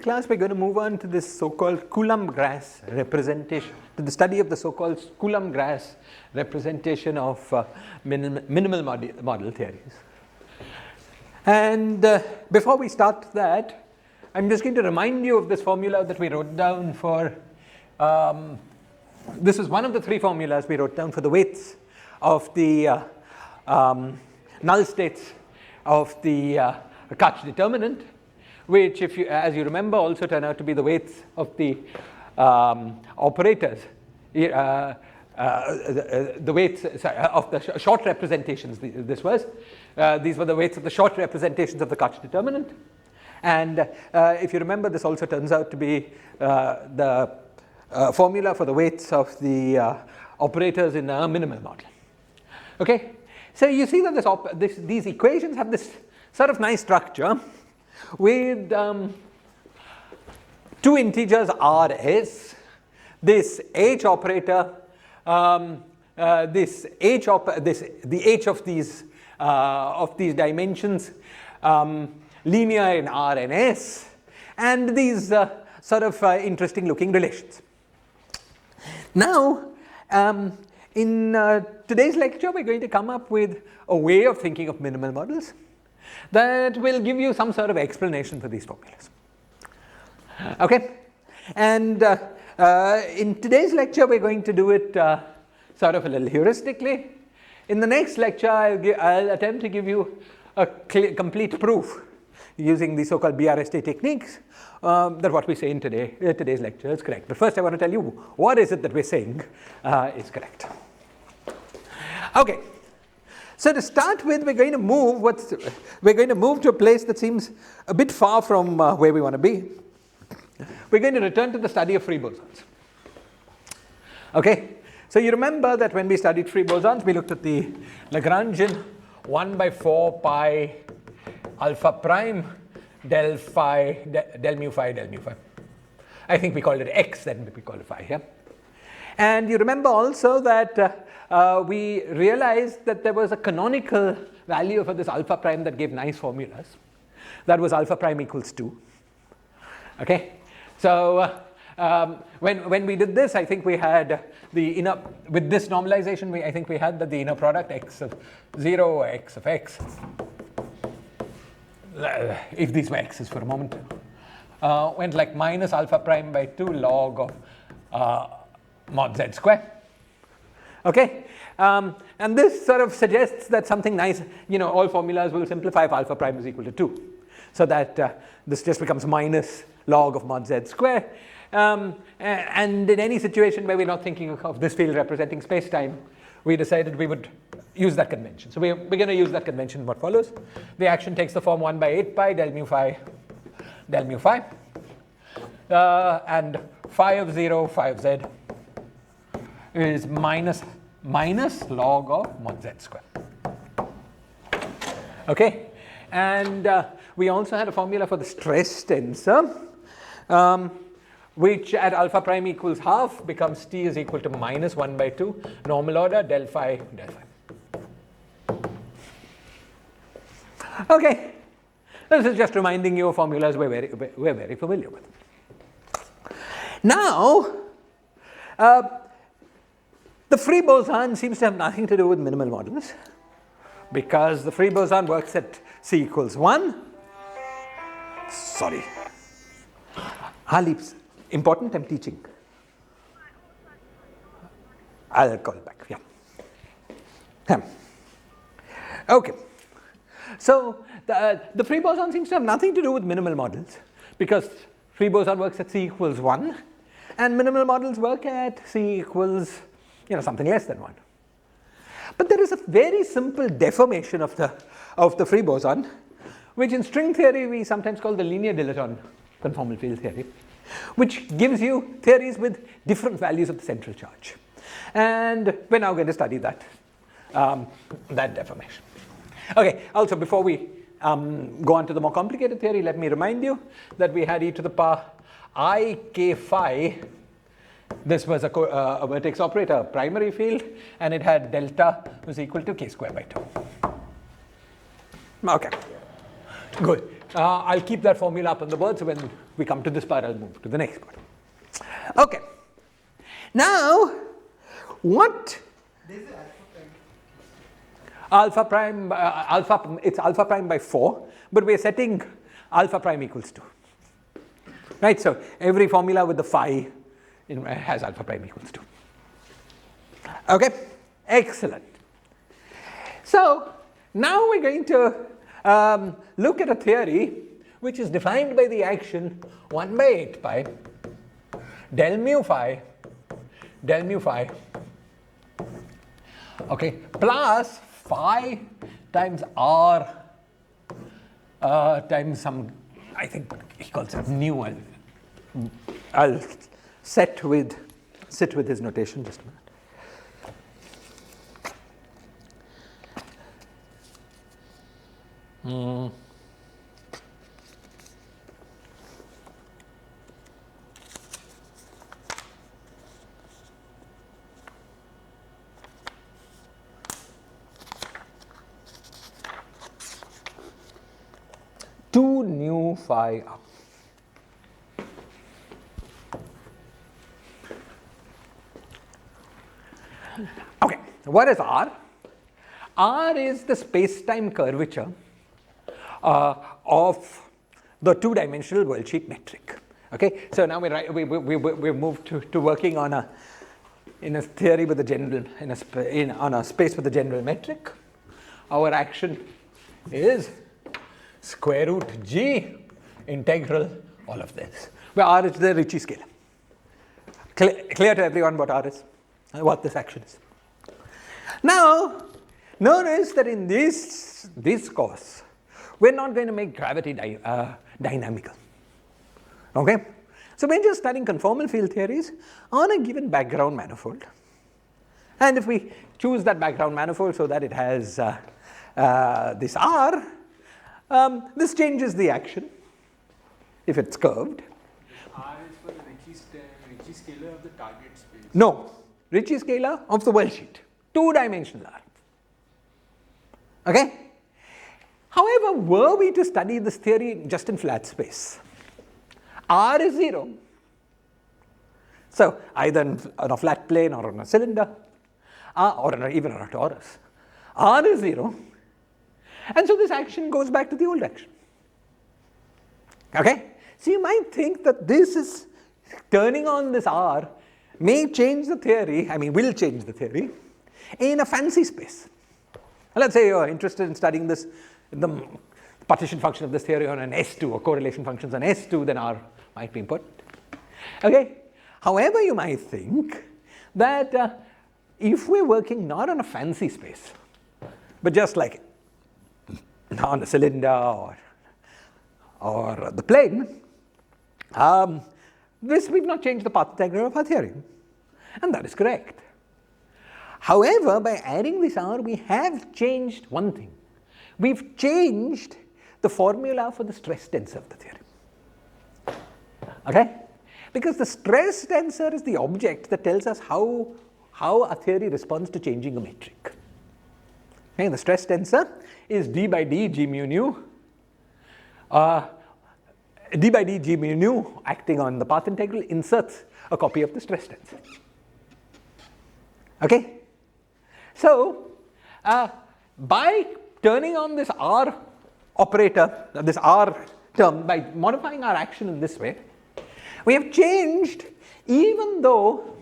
class we're going to move on to this so-called Coulomb-Grass representation, to the study of the so-called Coulomb-Grass representation of minimal model theories. And before we start that, I'm just going to remind you of this formula that we wrote down for, this is one of the three formulas we wrote down for the weights of the null states of the Kac determinant, which, if you, as you remember, also turn out to be the weights of the operators, the weights of the short representations. This was these were the weights of the short representations of the Kac determinant, and if you remember, this also turns out to be the formula for the weights of the operators in a minimal model. Okay, so you see that these equations have this sort of nice structure with two integers r, s, this h operator, the h of these dimensions linear in r and s, and these sort of interesting looking relations. Now, in today's lecture, we're going to come up with a way of thinking of minimal models that will give you some sort of explanation for these formulas. Okay, and in today's lecture, we're going to do it sort of a little heuristically. In the next lecture, I'll attempt to give you a complete proof using the so-called BRST techniques that what we say in today's lecture is correct. But first, I want to tell you what is it that we're saying is correct. Okay. So to start with, we're going to move to a place that seems a bit far from where we want to be. We're going to return to the study of free bosons. Okay, so you remember that when we studied free bosons, we looked at the Lagrangian 1 by 4 pi alpha prime del phi, del mu phi, del mu phi. I think we called it x, then we called it phi here. And you remember also that we realized that there was a canonical value for this alpha prime that gave nice formulas. That was alpha prime equals 2. Okay, so when we did this, I think we had the inner, with this normalization, I think we had that the inner product x of 0 or x of x, if these were x's for a moment, went like minus alpha prime by 2 log of mod z square. Okay, and this sort of suggests that something nice, all formulas will simplify if alpha prime is equal to 2. So that this just becomes minus log of mod z square. And in any situation where we're not thinking of this field representing space-time, we decided we would use that convention. So we're going to use that convention in what follows. The action takes the form 1 by 8 pi del mu phi, and phi of 0, phi of z is minus log of mod z square. Okay, and we also had a formula for the stress tensor, which at alpha prime equals half becomes t is equal to minus 1 by 2 normal order del phi, del phi. Okay, this is just reminding you of formulas we're very familiar with. Now, the free boson seems to have nothing to do with minimal models, because the free boson works at c equals 1. Sorry. Important, I'm teaching. I'll call back, yeah. Okay. So the free boson seems to have nothing to do with minimal models, because free boson works at c equals 1, and minimal models work at c equals something less than 1. But there is a very simple deformation of the free boson, which in string theory we sometimes call the linear dilaton conformal field theory, which gives you theories with different values of the central charge. And we're now going to study that deformation. Okay, also before we go on to the more complicated theory, let me remind you that we had e to the power I k phi. This was a vertex operator, a primary field, and it had delta was equal to k square by 2. Okay, good. I'll keep that formula up on the board, so when we come to this part, I'll move to the next part. Okay. Now, what alpha prime, it's alpha prime by 4, but we're setting alpha prime equals 2. Right, so every formula with the phi has alpha prime equals 2. Okay, excellent. So now we're going to look at a theory which is defined by the action 1 by 8 pi del mu phi, okay, plus phi times r times some, I think he calls it nu. I'll sit with his notation just a minute. Two nu phi up. Okay, so what is R? R is the space-time curvature of the two-dimensional world sheet metric. Okay, so now we've moved to working on in a theory with a general on a space with a general metric. Our action is square root g integral all of this, where R is the Ricci scalar. Clear to everyone what R is, what this action is. Now, notice that in this course, we're not going to make gravity dynamical. Okay? So we're just studying conformal field theories on a given background manifold. And if we choose that background manifold so that it has this R, this changes the action if it's curved. R is for the Ricci scalar of the target space. No, Ricci scalar of the world sheet, two-dimensional R. Okay? However, were we to study this theory just in flat space, R is 0. So either on a flat plane or on a cylinder, or even on a torus, R is 0. And so this action goes back to the old action. Okay? So you might think that this is turning on this R may change the theory, will change the theory in a fancy space. Let's say you're interested in studying this, the partition function of this theory on an S2 or correlation functions on S2, then R might be important. Okay? However, you might think that if we're working not on a fancy space, but just like on a cylinder or the plane, we've not changed the path integral of our theory. And that is correct. However, by adding this R, we have changed one thing. We've changed the formula for the stress tensor of the theory. Okay? Because the stress tensor is the object that tells us how a theory responds to changing a metric. Okay? The stress tensor is d by d g mu nu. D by d g mu nu acting on the path integral inserts a copy of the stress tensor. Okay? So, by turning on this R operator, this R term, by modifying our action in this way, we have changed, even though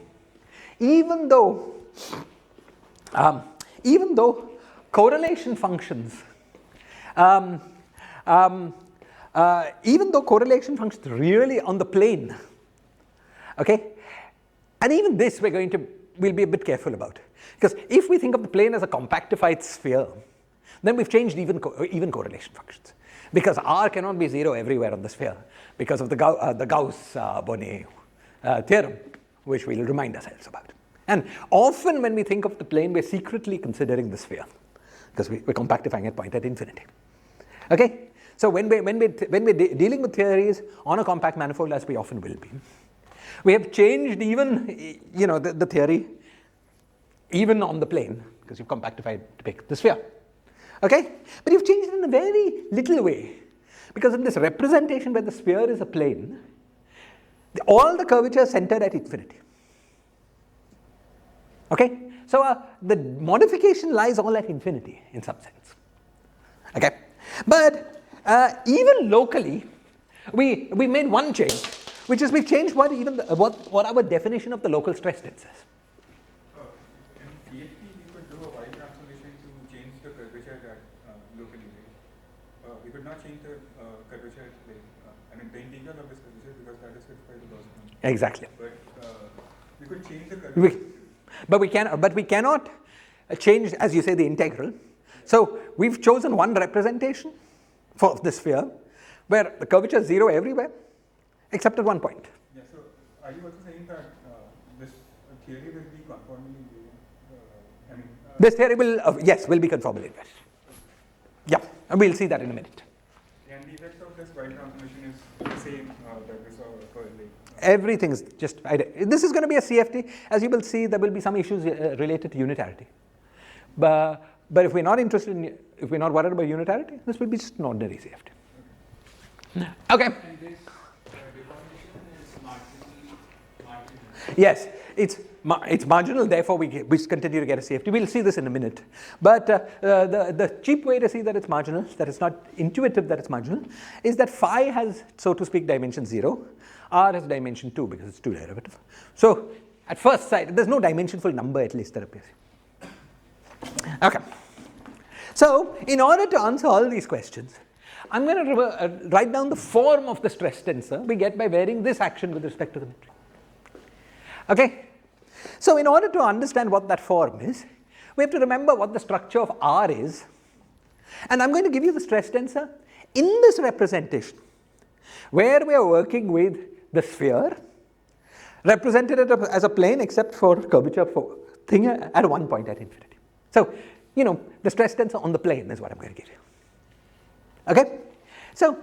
correlation functions, really on the plane, okay, and even this we'll be a bit careful about. Because if we think of the plane as a compactified sphere, then we've changed even correlation functions. Because R cannot be 0 everywhere on the sphere because of the Gauss-Bonnet theorem, which we'll remind ourselves about. And often when we think of the plane, we're secretly considering the sphere because we're compactifying a point at infinity. Okay? So when we're dealing with theories on a compact manifold, as we often will be, we have changed even the theory even on the plane, because you've compactified to pick the sphere. Okay? But you've changed it in a very little way, because in this representation where the sphere is a plane, all the curvature is centered at infinity. Okay, so the modification lies all at infinity in some sense. Okay, but even locally, we made one change, which is we've changed what our definition of the local stress tensor is. In PFT, we could do a Y transformation to change the curvature locally, right? We could not change the curvature, the integral of this curvature, because that is fixed by the Gaussian. Exactly. But we could change the curvature. But we cannot change, as you say, the integral. So we've chosen one representation for the sphere where the curvature is 0 everywhere except at one point. Yeah, so are you also saying that this theory will be conformally invariant? This theory will, yes, will be conformally invariant. Yeah, and we'll see that in a minute. And the effect of this Y transformation is the same that we saw earlier. Everything's just, this is going to be a CFT. As you will see, there will be some issues related to unitarity. But if we're not interested in, if we're not worried about unitarity, this will be just an ordinary CFT. Okay. And this deformation is marginal. Yes, it's marginal, therefore we continue to get a CFT. We'll see this in a minute. But the cheap way to see that it's marginal, that it's not intuitive that it's marginal, is that phi has, so to speak, dimension 0. R has dimension 2 because it's 2 derivative. So at first sight, there's no dimensionful number at least that appears. Okay. So in order to answer all these questions, I'm going to write down the form of the stress tensor we get by varying this action with respect to the metric. Okay. So in order to understand what that form is, we have to remember what the structure of R is. And I'm going to give you the stress tensor in this representation, where we are working with the sphere, represented as a plane except for curvature for thing at one point at infinity. So, the stress tensor on the plane is what I'm going to give you. Okay? So,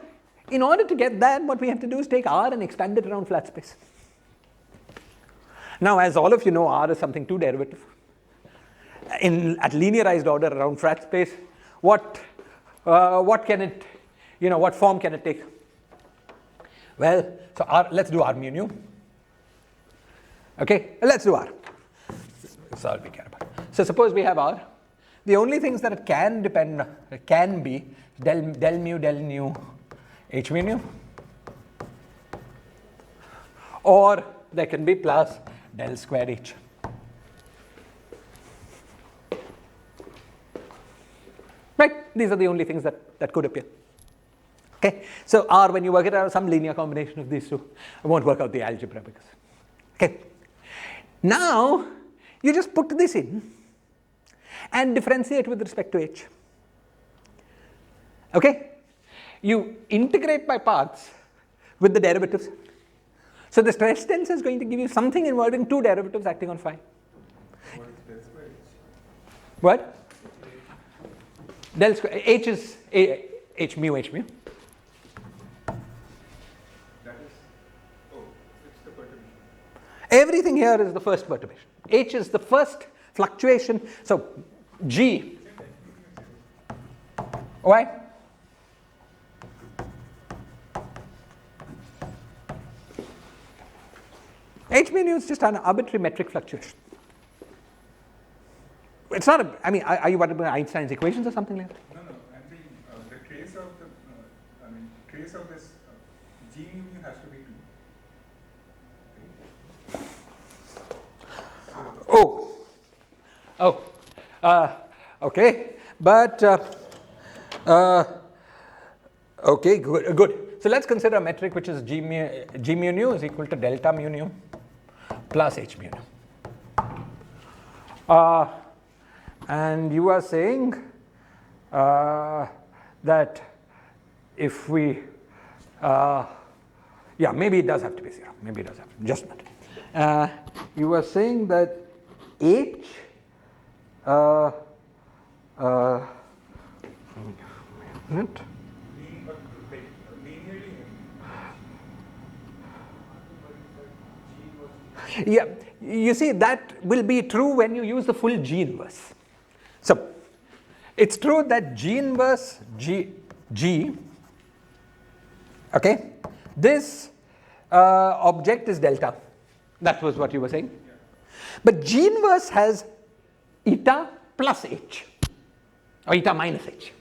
in order to get that, what we have to do is take R and expand it around flat space. Now, as all of you know, R is something 2 derivative. At linearized order around flat space, what can it, what form can it take? Well, so R, let's do R mu nu. Okay, let's do R. That's all we care about. So suppose we have R. The only things that it can be del mu del nu h mu nu, or there can be plus del square h. Right? These are the only things that could appear. Okay, so R, when you work it out, some linear combination of these two. I won't work out the algebra because. Okay, now you just put this in and differentiate with respect to h. Okay, you integrate by parts with the derivatives. So the stress tensor is going to give you something involving 2 derivatives acting on phi. What is del square h? What? Del square h is h mu h mu. Everything here is the first perturbation. H is the first fluctuation. So G. Why? H mu nu is just an arbitrary metric fluctuation. It's not are you worried about Einstein's equations or something like that? No, the trace of trace of this G mu has to be 2. Okay, but okay, good. So let's consider a metric which is G mu nu is equal to delta mu nu plus H mu nu. And you are saying that if we, maybe it does have to be 0. Maybe it does have to be, just not. You are saying that H yeah, you see that will be true when you use the full G inverse. So it's true that G inverse G, okay, this object is delta. That was what you were saying. Yeah. But G inverse has eta plus h or eta minus h.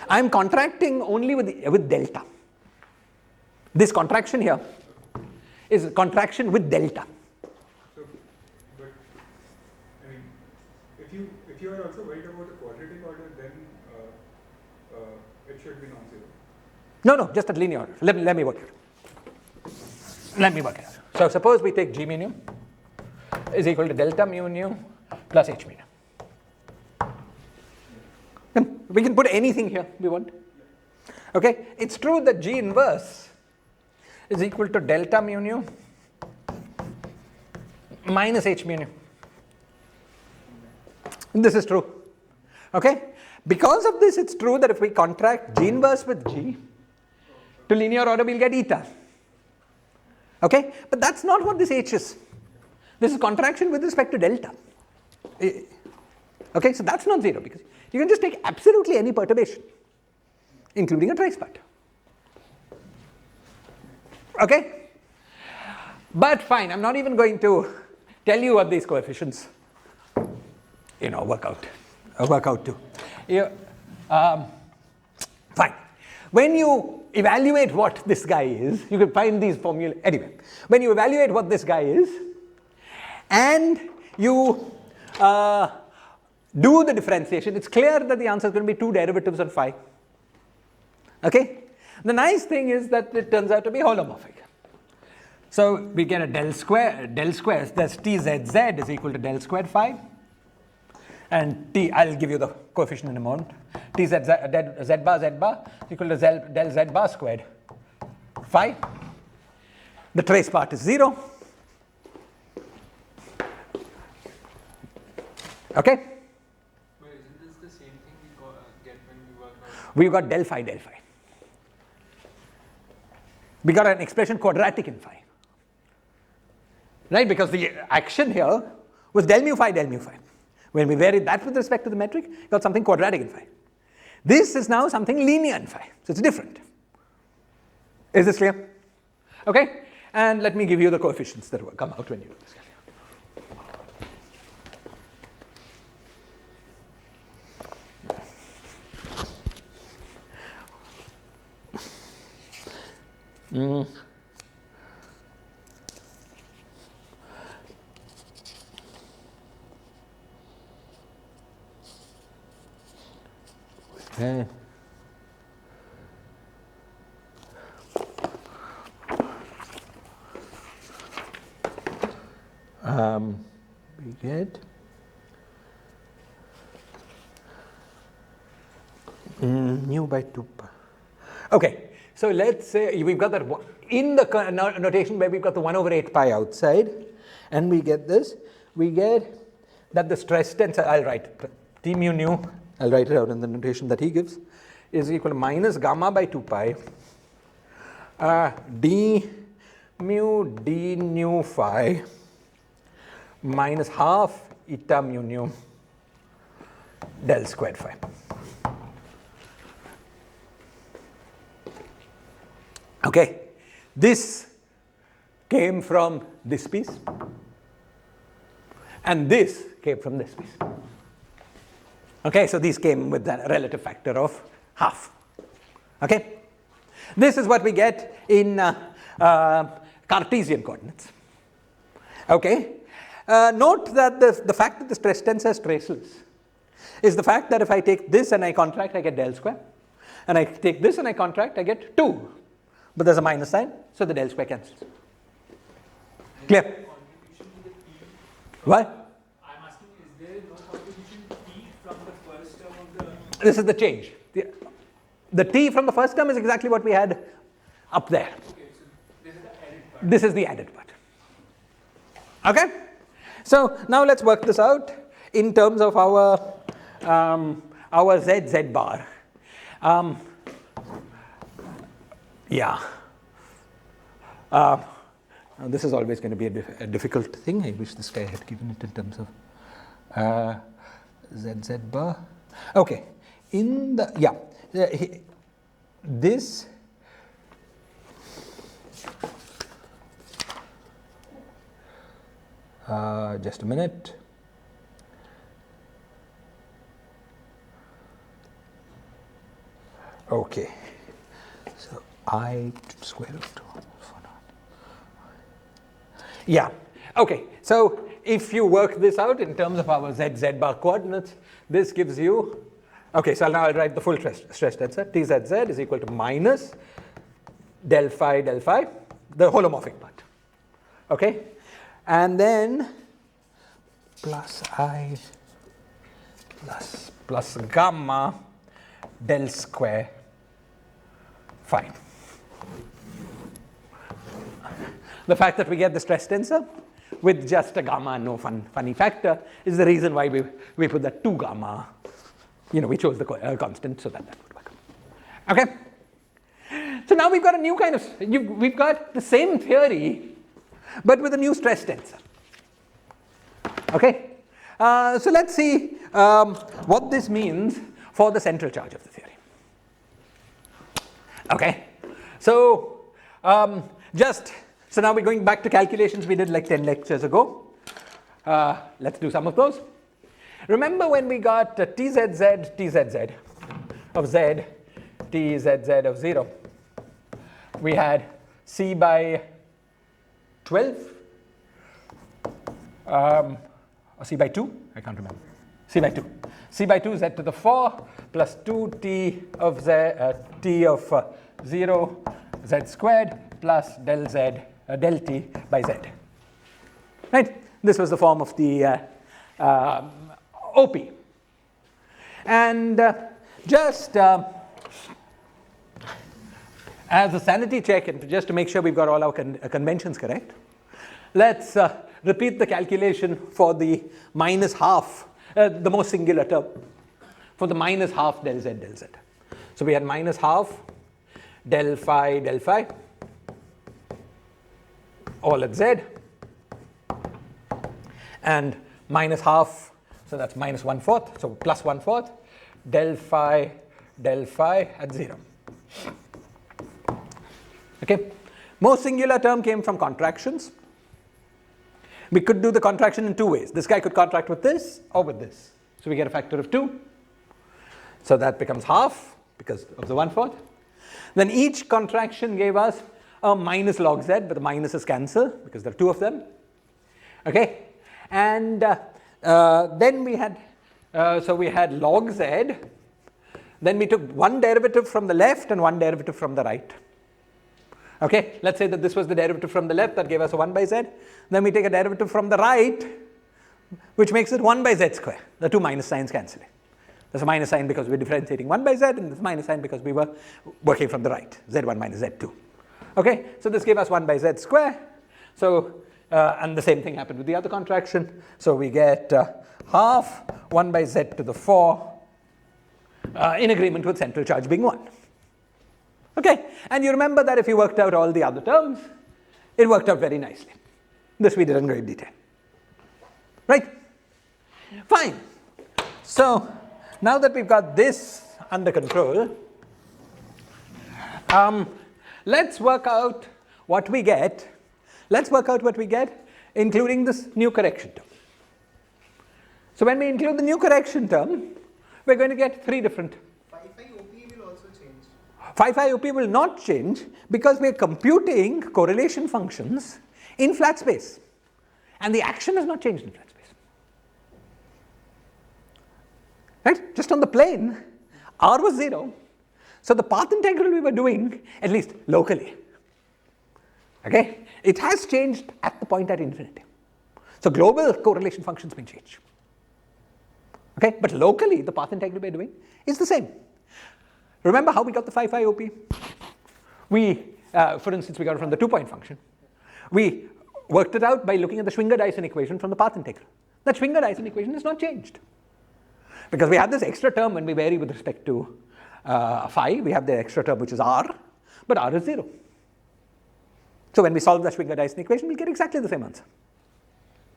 I am contracting only with delta. This contraction here is a contraction with delta. So, but I mean, if you are also worried about the quadratic order, then it should be non-zero. No, just at linear order. Let me work it. Let me work it out. So suppose we take G mu nu is equal to delta mu nu plus h mu nu. We can put anything here we want. Okay, it's true that G inverse is equal to delta mu nu minus h mu nu. This is true. Okay, because of this, it's true that if we contract G inverse with G to linear order, we'll get eta. Okay, but that's not what this h is. This is contraction with respect to delta. Okay, so that's not zero because you can just take absolutely any perturbation, including a trace part. Okay, but fine, I'm not even going to tell you what these coefficients, work out to. Fine. When you evaluate what this guy is, you can find these formulae. Anyway, when you evaluate what this guy is, and you do the differentiation, it's clear that the answer is going to be 2 derivatives on phi. Okay? The nice thing is that it turns out to be holomorphic. So we get a del square, that's tzz is equal to del squared phi. And I'll give you the coefficient in a moment. Z bar is equal to del z bar squared phi. The trace part is 0. Okay? But isn't this the same thing we get when we work out? We've got del phi. We got an expression quadratic in phi. Right? Because the action here was del mu phi. When we varied that with respect to the metric, we got something quadratic in phi. This is now something linear in phi. So it's different. Is this clear? Okay? And let me give you the coefficients that will come out when you do this. Okay. We get nu by 2 pi. Okay, so let's say we've got that in the notation where we've got the 1 over 8 pi outside, and we get this. We get that the stress tensor, I'll write T mu nu, I'll write it out in the notation that he gives, is equal to minus gamma by 2 pi d mu d nu phi minus half eta mu nu del squared phi. Okay, this came from this piece, and this came from this piece. Okay, so these came with a relative factor of half. Okay, this is what we get in Cartesian coordinates. Okay, note that the fact that the stress tensor is traceless is the fact that if I take this and I contract, I get del square, and I take this and I contract, I get 2. But there's a minus sign, so the del square cancels. Clear? Contribution to the T. What? I'm asking, is there no contribution to T from the first term of the... This is the change. The T from the first term is exactly what we had up there. Okay, so this is the added part. This is the added part. Okay? So now let's work this out in terms of our z bar. This is always going to be a difficult thing. I wish this guy had given it in terms of z bar. Okay, in the this Just a minute. Okay, so I square root of 4 naught. Yeah, okay, so if you work this out in terms of our z bar coordinates, this gives you, okay, so now I'll write the full stress tensor. Tzz is equal to minus del phi, the holomorphic part. Okay, and then plus I plus gamma del square phi. The fact that we get the stress tensor with just a gamma and no funny factor is the reason why we put that 2 gamma. We chose the constant so that would work. Okay. So now we've got a new kind of, we've got the same theory, but with a new stress tensor. Okay. So let's see what this means for the central charge of the theory. Okay. So so now we're going back to calculations we did like 10 lectures ago. Let's do some of those. Remember when we got tzz of z, tzz of 0, we had c by 12 or c by 2, I can't remember, c by 2. C by 2 z to the 4 plus 2 t of 0 z squared plus del t by z. Right? This was the form of the OP. And just as a sanity check and just to make sure we've got all our conventions correct, let's repeat the calculation for the minus half, the most singular term, for the minus half del z. So we had minus half del phi, all at z, and minus half, so that's minus 1/4, so plus 1/4, del phi at 0. Okay, most singular term came from contractions. We could do the contraction in 2 ways. This guy could contract with this or with this. So we get a factor of 2. So that becomes half because of the 1/4. Then each contraction gave us a minus log z, but the minuses cancel because there are 2 of them. Okay, and then we had, so we had log z. Then we took one derivative from the left and one derivative from the right. Okay, let's say that this was the derivative from the left that gave us a 1 by z. Then we take a derivative from the right, which makes it 1 by z square. The 2 minus signs cancelling. There's a minus sign because we're differentiating 1 by z, and there's a minus sign because we were working from the right, z1 minus z2. Okay, so this gave us 1 by z square. So, and the same thing happened with the other contraction. So we get half 1 by z to the 4 in agreement with central charge being 1. Okay, and you remember that if you worked out all the other terms, it worked out very nicely. This we did in great detail. Right? Fine. So now that we've got this under control, let's work out what we get. Let's work out what we get, including this new correction term. So when we include the new correction term, we're going to get 3 different. Phi OP will also change. Phi OP will not change because we're computing correlation functions in flat space. And the action has not changed in flat space. Right? Just on the plane, r was 0. So the path integral we were doing, at least locally, okay, it has changed at the point at infinity. So global correlation functions may change. Okay, but locally the path integral we're doing is the same. Remember how we got the phi OP? We, for instance, we got it from the 2-point function. We worked it out by looking at the Schwinger-Dyson equation from the path integral. That Schwinger-Dyson equation has not changed. Because we have this extra term when we vary with respect to phi, we have the extra term which is r, but r is 0. So when we solve the Schwinger-Dyson equation, we'll get exactly the same answer.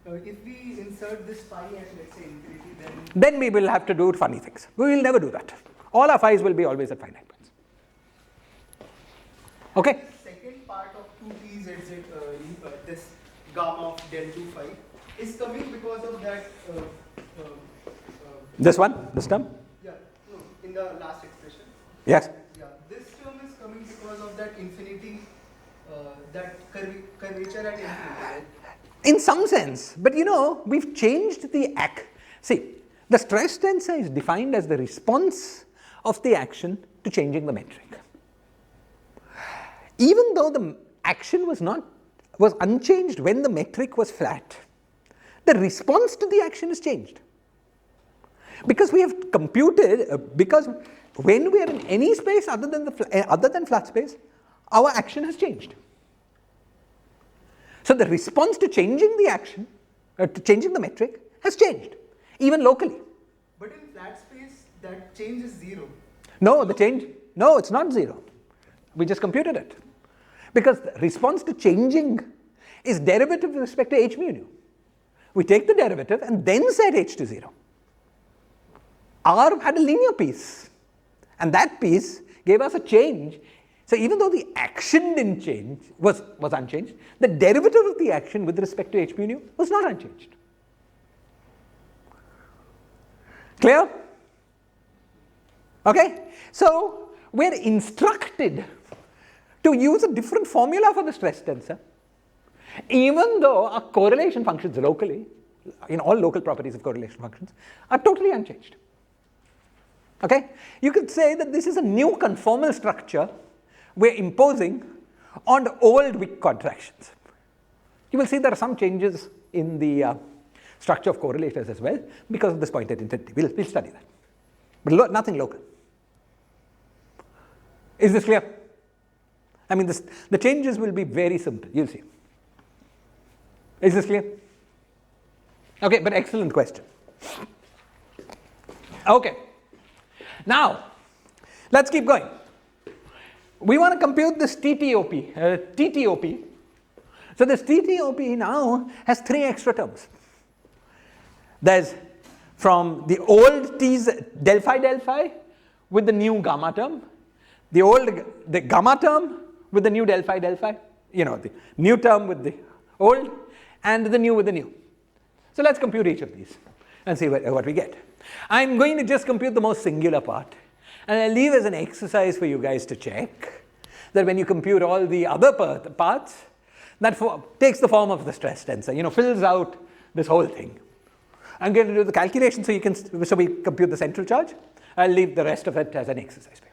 If we insert this phi at, let's say, infinity, then we will have to do funny things. We will never do that. All our phi's will be always at finite points. Okay? second part of 2 tzz, this gamma of del 2 phi is coming because of that. This one, this term? Yeah, no, in the last expression. Yes. Yeah, this term is coming because of that infinity, that curvature at infinity, right? In some sense, but you know, we've changed the See, the stress tensor is defined as the response of the action to changing the metric. Even though the action was unchanged when the metric was flat, the response to the action has changed. Because we have computed, because when we are in any space other than flat space, our action has changed. So the response to changing the action, to changing the metric, has changed, even locally. But in flat space, that change is 0. No, it's not 0. We just computed it. Because the response to changing is derivative with respect to h mu nu. We take the derivative and then set h to 0. R had a linear piece, and that piece gave us a change. So even though the action didn't change, was unchanged, the derivative of the action with respect to h mu nu was not unchanged. Clear? Okay? So we're instructed to use a different formula for the stress tensor, even though our correlation functions locally, in all local properties of correlation functions, are totally unchanged. Okay? You could say that this is a new conformal structure we're imposing on the old Wick contractions. You will see there are some changes in the structure of correlators as well because of this point at infinity. We'll study that. But nothing local. Is this clear? I mean, the changes will be very simple. You'll see. Is this clear? Okay, but excellent question. Okay. Now, let's keep going. We want to compute this TTOP. So this TTOP now has 3 extra terms. There's from the old T's del phi with the new gamma term, the gamma term with the new del phi, the new term with the old, and the new with the new. So let's compute each of these and see what we get. I'm going to just compute the most singular part, and I'll leave as an exercise for you guys to check that when you compute all the other parts, that takes the form of the stress tensor, fills out this whole thing. I'm going to do the calculation so we compute the central charge. I'll leave the rest of it as an exercise for you.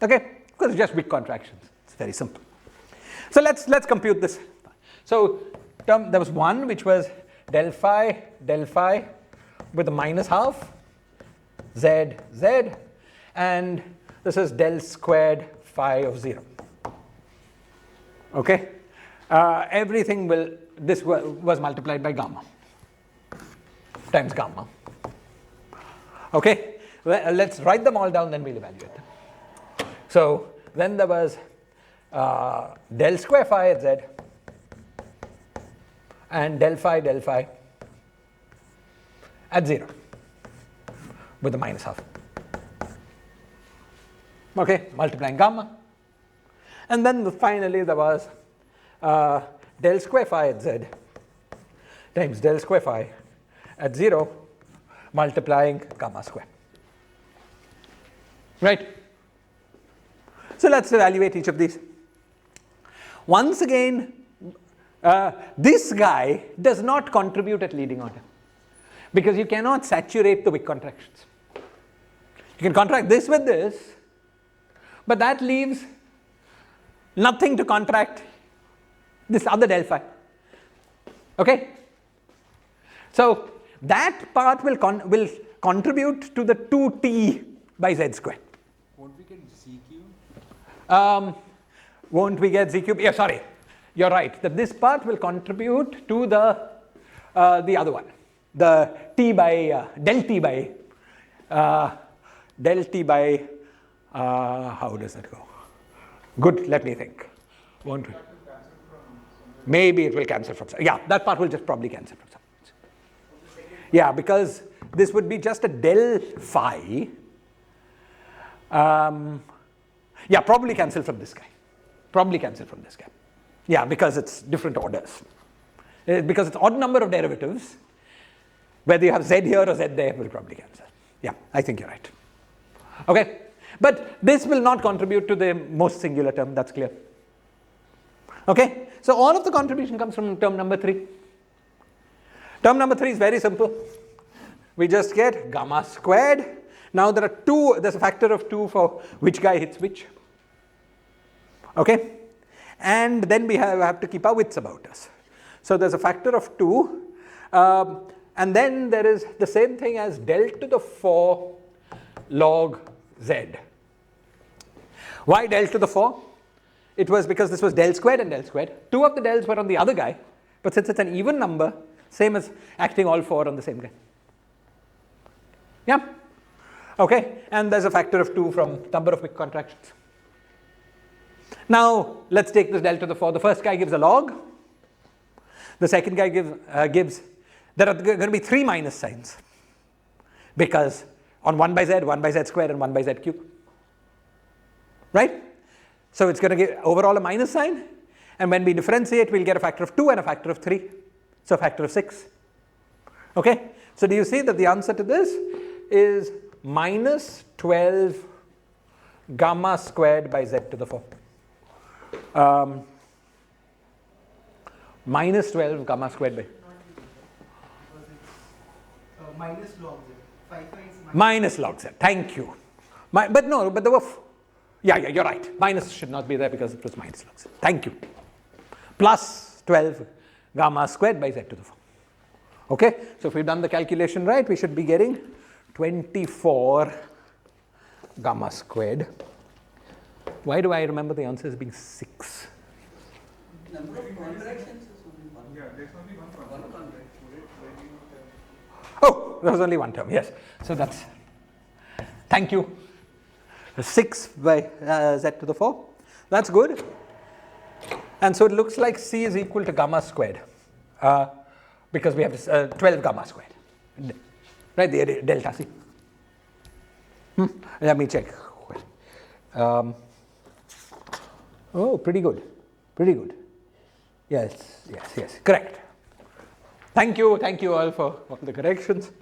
Okay? Because it's just Wick contractions. It's very simple. So let's compute this. So there was one which was del phi with a minus half, z, and this is del squared phi of 0. Okay? Everything this was multiplied by gamma, times gamma. Okay? Well, let's write them all down, then we'll evaluate them. So then there was del square phi at z, and del phi at 0 with the minus half. Okay, multiplying gamma. And then finally there was del square phi at z times del square phi at 0 multiplying gamma square. Right? So let's evaluate each of these. Once again, this guy does not contribute at leading order because you cannot saturate the Wick contractions. You can contract this with this, but that leaves nothing to contract this other del phi. Okay? So that part will contribute to the 2t by z squared. Won't we get ZQ? Won't we get z cube? Yeah, sorry. You're right. That this part will contribute to the other one. The t by del t by how does that go? Good, let me think. Won't we? Maybe it will cancel from some. Yeah, that part will just probably cancel from some. Yeah, because this would be just a del phi. Yeah, probably cancel from this guy. Yeah, because it's different orders. because it's odd number of derivatives, whether you have z here or z there will probably cancel. Yeah, I think you're right. Okay, but this will not contribute to the most singular term, that's clear. Okay, so all of the contribution comes from term number 3. Term number 3 is very simple. We just get gamma squared. Now there are there's a factor of 2 for which guy hits which. Okay, and then we have to keep our wits about us. So there's a factor of 2, and then there is the same thing as del to the 4 log z. Why del to the 4? It was because this was del squared and del squared. 2 of the dels were on the other guy, but since it's an even number, same as acting all 4 on the same guy. Yeah? Okay, and there's a factor of 2 from number of quick contractions. Now, let's take this del to the 4. The first guy gives a log. The second guy gives, there are going to be 3 minus signs, because on 1 by z squared and 1 by z cubed. Right? So it's going to give overall a minus sign, and when we differentiate, we'll get a factor of 2 and a factor of 3. So a factor of 6. Okay? So do you see that the answer to this is minus 12 gamma squared by z to the 4. Minus 12 gamma squared by. Minus log z. Phi is Minus log z. Thank you. But there were. Yeah, you're right. Minus should not be there because it was minus log z. Thank you. Plus 12 gamma squared by z to the 4. Okay, so if we've done the calculation right, we should be getting 24 gamma squared. Why do I remember the answer as being 6? Number of contractions is only one. Yeah, there's only one One contract. contract. Oh, there was only one term, yes. So that's, thank you. 6 by z to the 4. That's good. And so it looks like C is equal to gamma squared, because we have 12 gamma squared, right, the delta C. Let me check. Oh, pretty good, pretty good. Yes, correct. Thank you all for all the corrections.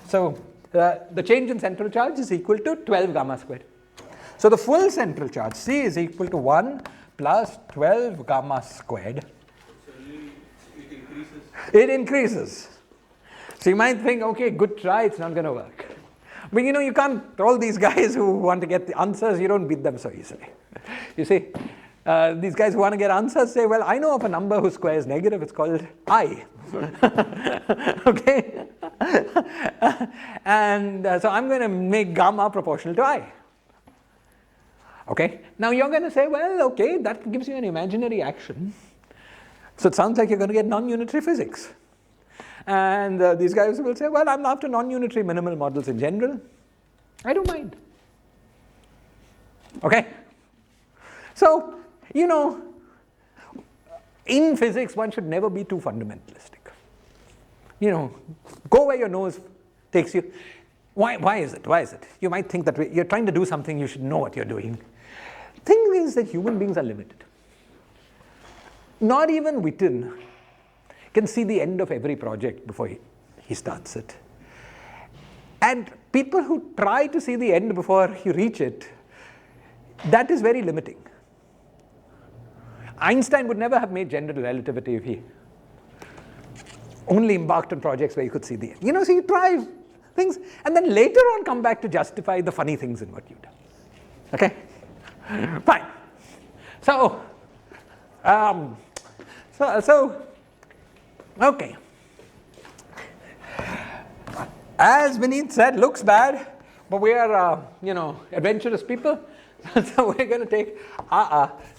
So the change in central charge is equal to 12 gamma squared. So the full central charge C is equal to 1 plus 12 gamma squared. So it increases. It increases. So you might think, okay, good try, it's not going to work. But you can't, all these guys who want to get the answers, you don't beat them so easily. You see, these guys who want to get answers say, well, I know of a number whose square is negative, it's called I. Okay? And so I'm going to make gamma proportional to I. Okay? Now you're going to say, well, okay, that gives you an imaginary action. So it sounds like you're going to get non-unitary physics. And these guys will say, well, I'm after non-unitary minimal models in general. I don't mind. Okay? So, in physics, one should never be too fundamentalistic. Go where your nose takes you. Why is it? Why is it? You might think that you're trying to do something, you should know what you're doing. Thing is that human beings are limited. Not even Witten can see the end of every project before he starts it. And people who try to see the end before you reach it, that is very limiting. Einstein would never have made general relativity if he only embarked on projects where you could see the end. So you try things, and then later on come back to justify the funny things in what you've done. Okay? Fine. So, okay. As Vineet said, looks bad, but we are, adventurous people. So we're going to take,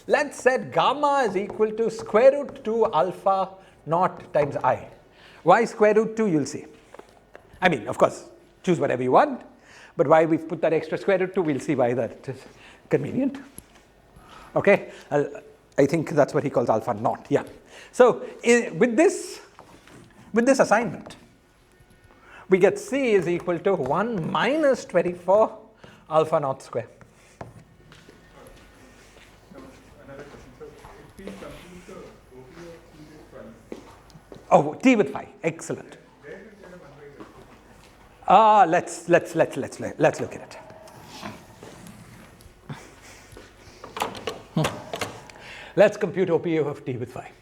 let's set gamma is equal to square root 2 alpha naught times I. Why square root 2, you'll see. I mean, of course, choose whatever you want, but why we've put that extra square root 2, we'll see why that is convenient. Okay, I think that's what he calls alpha naught, yeah. So with this assignment, we get C is equal to 1 minus 24 alpha naught square. Another question. So if we compute the OP of C is 12, Oh, t with phi. Excellent. Let's look at it. Let's compute OP of t with phi.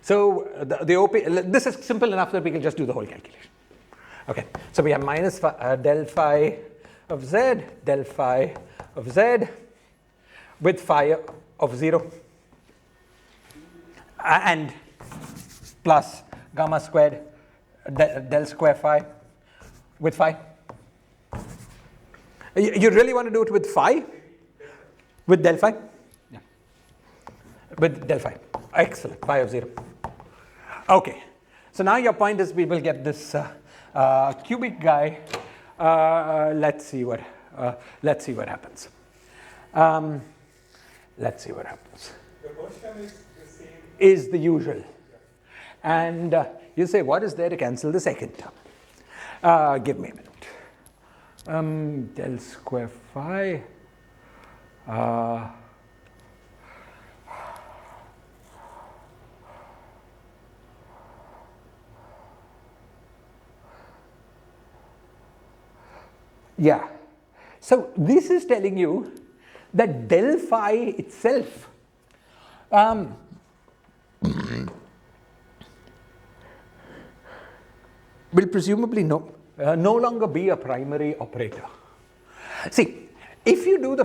So the OP, this is simple enough that we can just do the whole calculation. Okay, so we have minus del phi of z, del phi of z with phi of 0 and plus gamma squared del square phi with phi. You really want to do it with phi? With del phi? Yeah. With del phi. Excellent. Phi of 0. Okay. So now your point is we will get this cubic guy. Let's see what happens. Let's see what happens. The first term is the same. Is the usual. And you say, what is there to cancel the second term? Give me a minute. Del square phi. Yeah. So this is telling you that del phi itself will presumably no longer be a primary operator. See, if you do the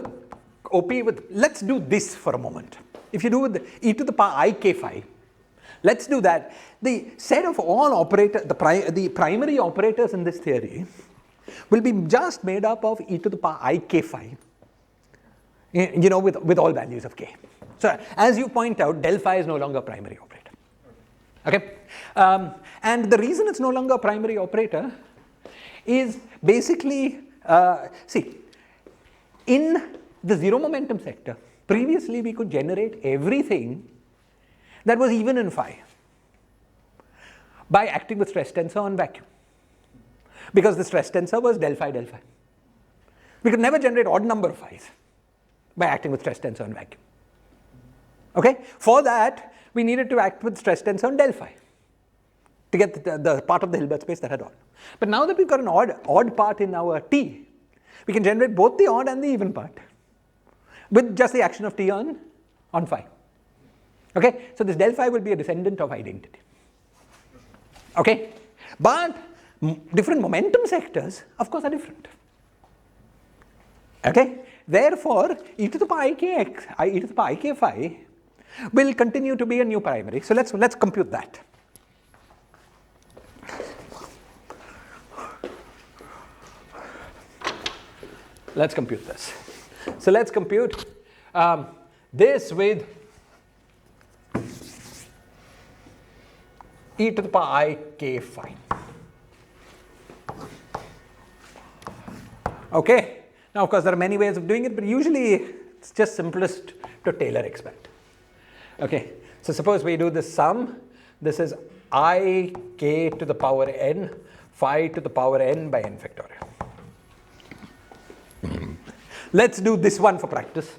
OP with, let's do this for a moment. If you do with e to the power I k phi, let's do that. The set of all the primary operators in this theory will be just made up of e to the power I k phi, you know, with all values of k. So as you point out, del phi is no longer a primary operator. Okay, and the reason it's no longer a primary operator is basically, see, in the zero momentum sector, previously we could generate everything that was even in phi by acting with stress tensor on vacuum, because the stress tensor was del phi del phi. We could never generate odd number of phi's by acting with stress tensor on vacuum. Okay, for that we needed to act with stress tensor on del phi to get the part of the Hilbert space that had odd. But now that we've got an odd part in our T, we can generate both the odd and the even part with just the action of T on phi. Okay, so this del phi will be a descendant of identity. Okay, but different momentum sectors, of course, are different. Okay, therefore, e to the power e to the power ik phi will continue to be a new primary. So let's compute that. Let's compute this. So let's compute this with e to the power I k phi. Okay. Now, of course, there are many ways of doing it, but usually it's just simplest to Taylor expand. Okay. So suppose we do this sum. This is I k to the power n phi to the power n by n factorial. Let's do this one for practice.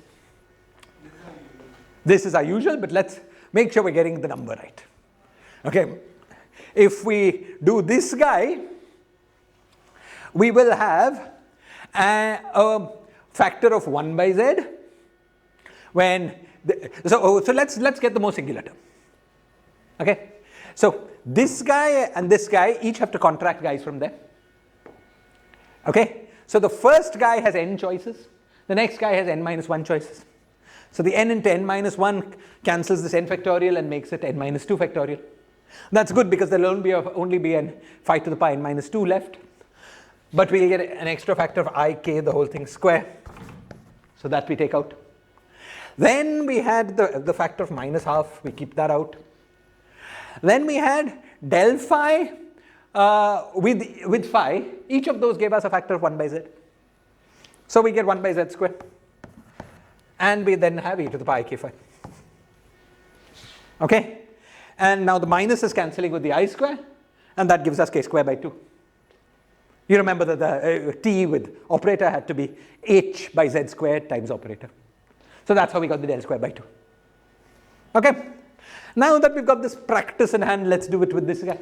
This is our usual, but let's make sure we're getting the number right. Okay, if we do this guy, we will have a factor of 1 by z when so let's get the most singular term. Okay, so this guy and this guy each have to contract guys from there. Okay, so the first guy has n choices, the next guy has n minus 1 choices. So the n into n minus 1 cancels this n factorial and makes it n minus 2 factorial. That's good because there will only be n phi to the power n minus 2 left. But we'll get an extra factor of I k, the whole thing square. So that we take out. Then we had the factor of minus half, we keep that out. Then we had del phi with phi. Each of those gave us a factor of 1 by z. So we get 1 by z square. And we then have e to the power I k phi. Okay? And now the minus is cancelling with the I square, and that gives us k square by 2. You remember that the T with operator had to be h by z squared times operator. So that's how we got the del square by 2. Okay? Now that we've got this practice in hand, let's do it with this guy.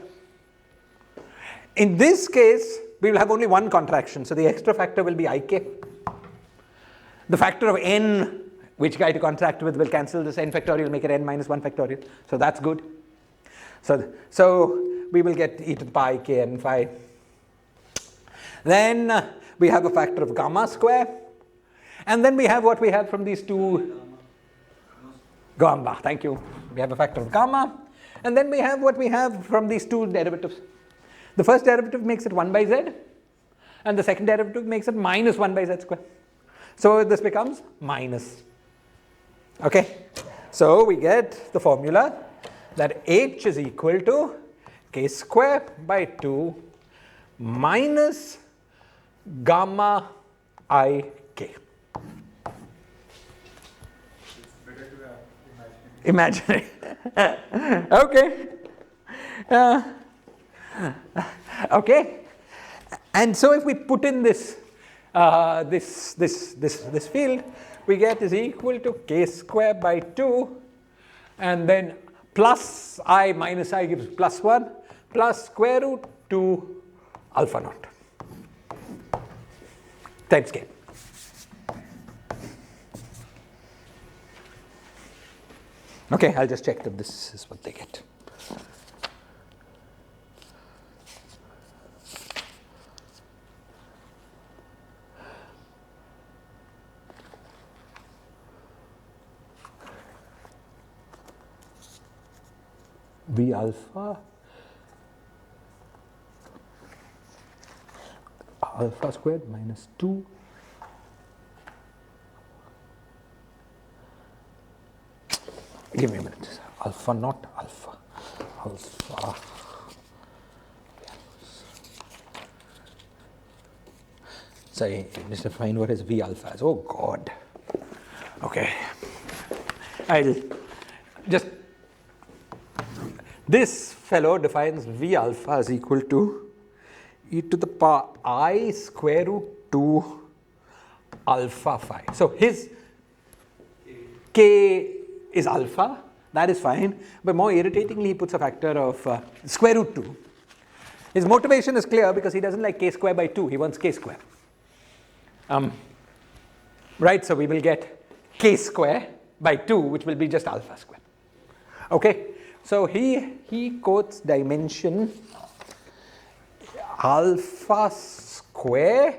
In this case, we will have only one contraction, so the extra factor will be ik. The factor of n, which guy to contract with, will cancel this n factorial, make it n minus 1 factorial, so that's good. So we will get e to the power ik n phi. Then we have a factor of gamma square, and then we have what we have from these two. Gamma, thank you. We have a factor of gamma, and then we have what we have from these two derivatives. The first derivative makes it 1 by z, and the second derivative makes it minus 1 by z square. So this becomes minus. Okay, so we get the formula that h is equal to k square by 2 minus gamma ik. Better to have imaginary. Imaginary. Okay. Okay. And so if we put in this this field, we get is equal to k square by 2, and then plus I minus I gives plus 1 plus square root 2 alpha naught times k. Okay, I'll just check that this is what they get. V alpha squared minus 2 give me a minute, alpha not alpha, sorry, just to find what is V alpha is. Oh God. Okay, I'll just, this fellow defines V alpha as equal to e to the power I square root 2 alpha phi. So his k is alpha, that is fine, but more irritatingly he puts a factor of square root 2. His motivation is clear because he doesn't like k square by 2, he wants k square. Right, so we will get k square by 2, which will be just alpha square. Okay, so he quotes dimension alpha square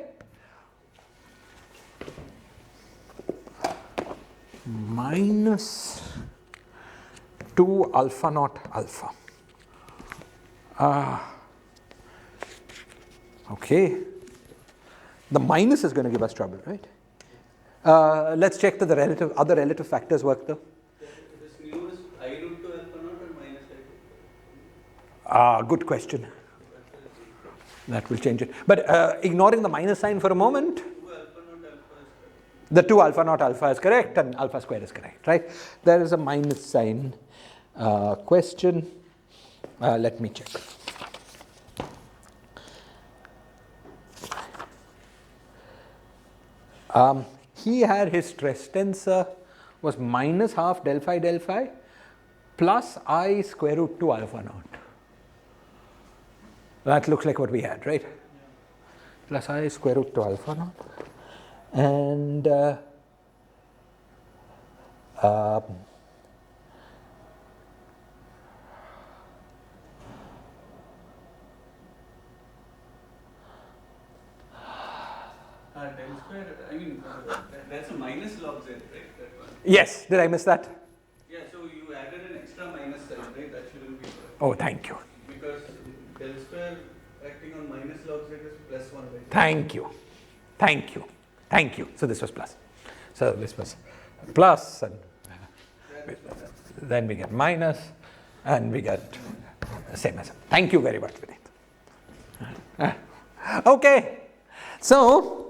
minus 2 alpha naught alpha. Okay, the minus is going to give us trouble, right? Let's check that the other relative factors work though. This mu is I root 2 alpha naught or minus I root 2? Good question. That will change it. But ignoring the minus sign for a moment, 2 alpha naught alpha is correct. the 2 alpha naught alpha is correct and alpha square is correct, right? There is a minus sign question. Let me check. He had his stress tensor was minus half del phi plus I square root 2 alpha naught. That looks like what we had, right? Yeah. Plus I square root 2 alpha naught. And del square, I mean, that's a minus log z, right? That one. yes, did I miss that? Yeah, so you added an extra minus sign, right? That shouldn't be correct. Oh, thank you. Because del square acting on minus log z is plus 1 by 2. Thank you. Thank you. Thank you. So this was plus. So this was plus, and then we get minus, and we get the same as. Thank you very much, Vineet. Okay. So,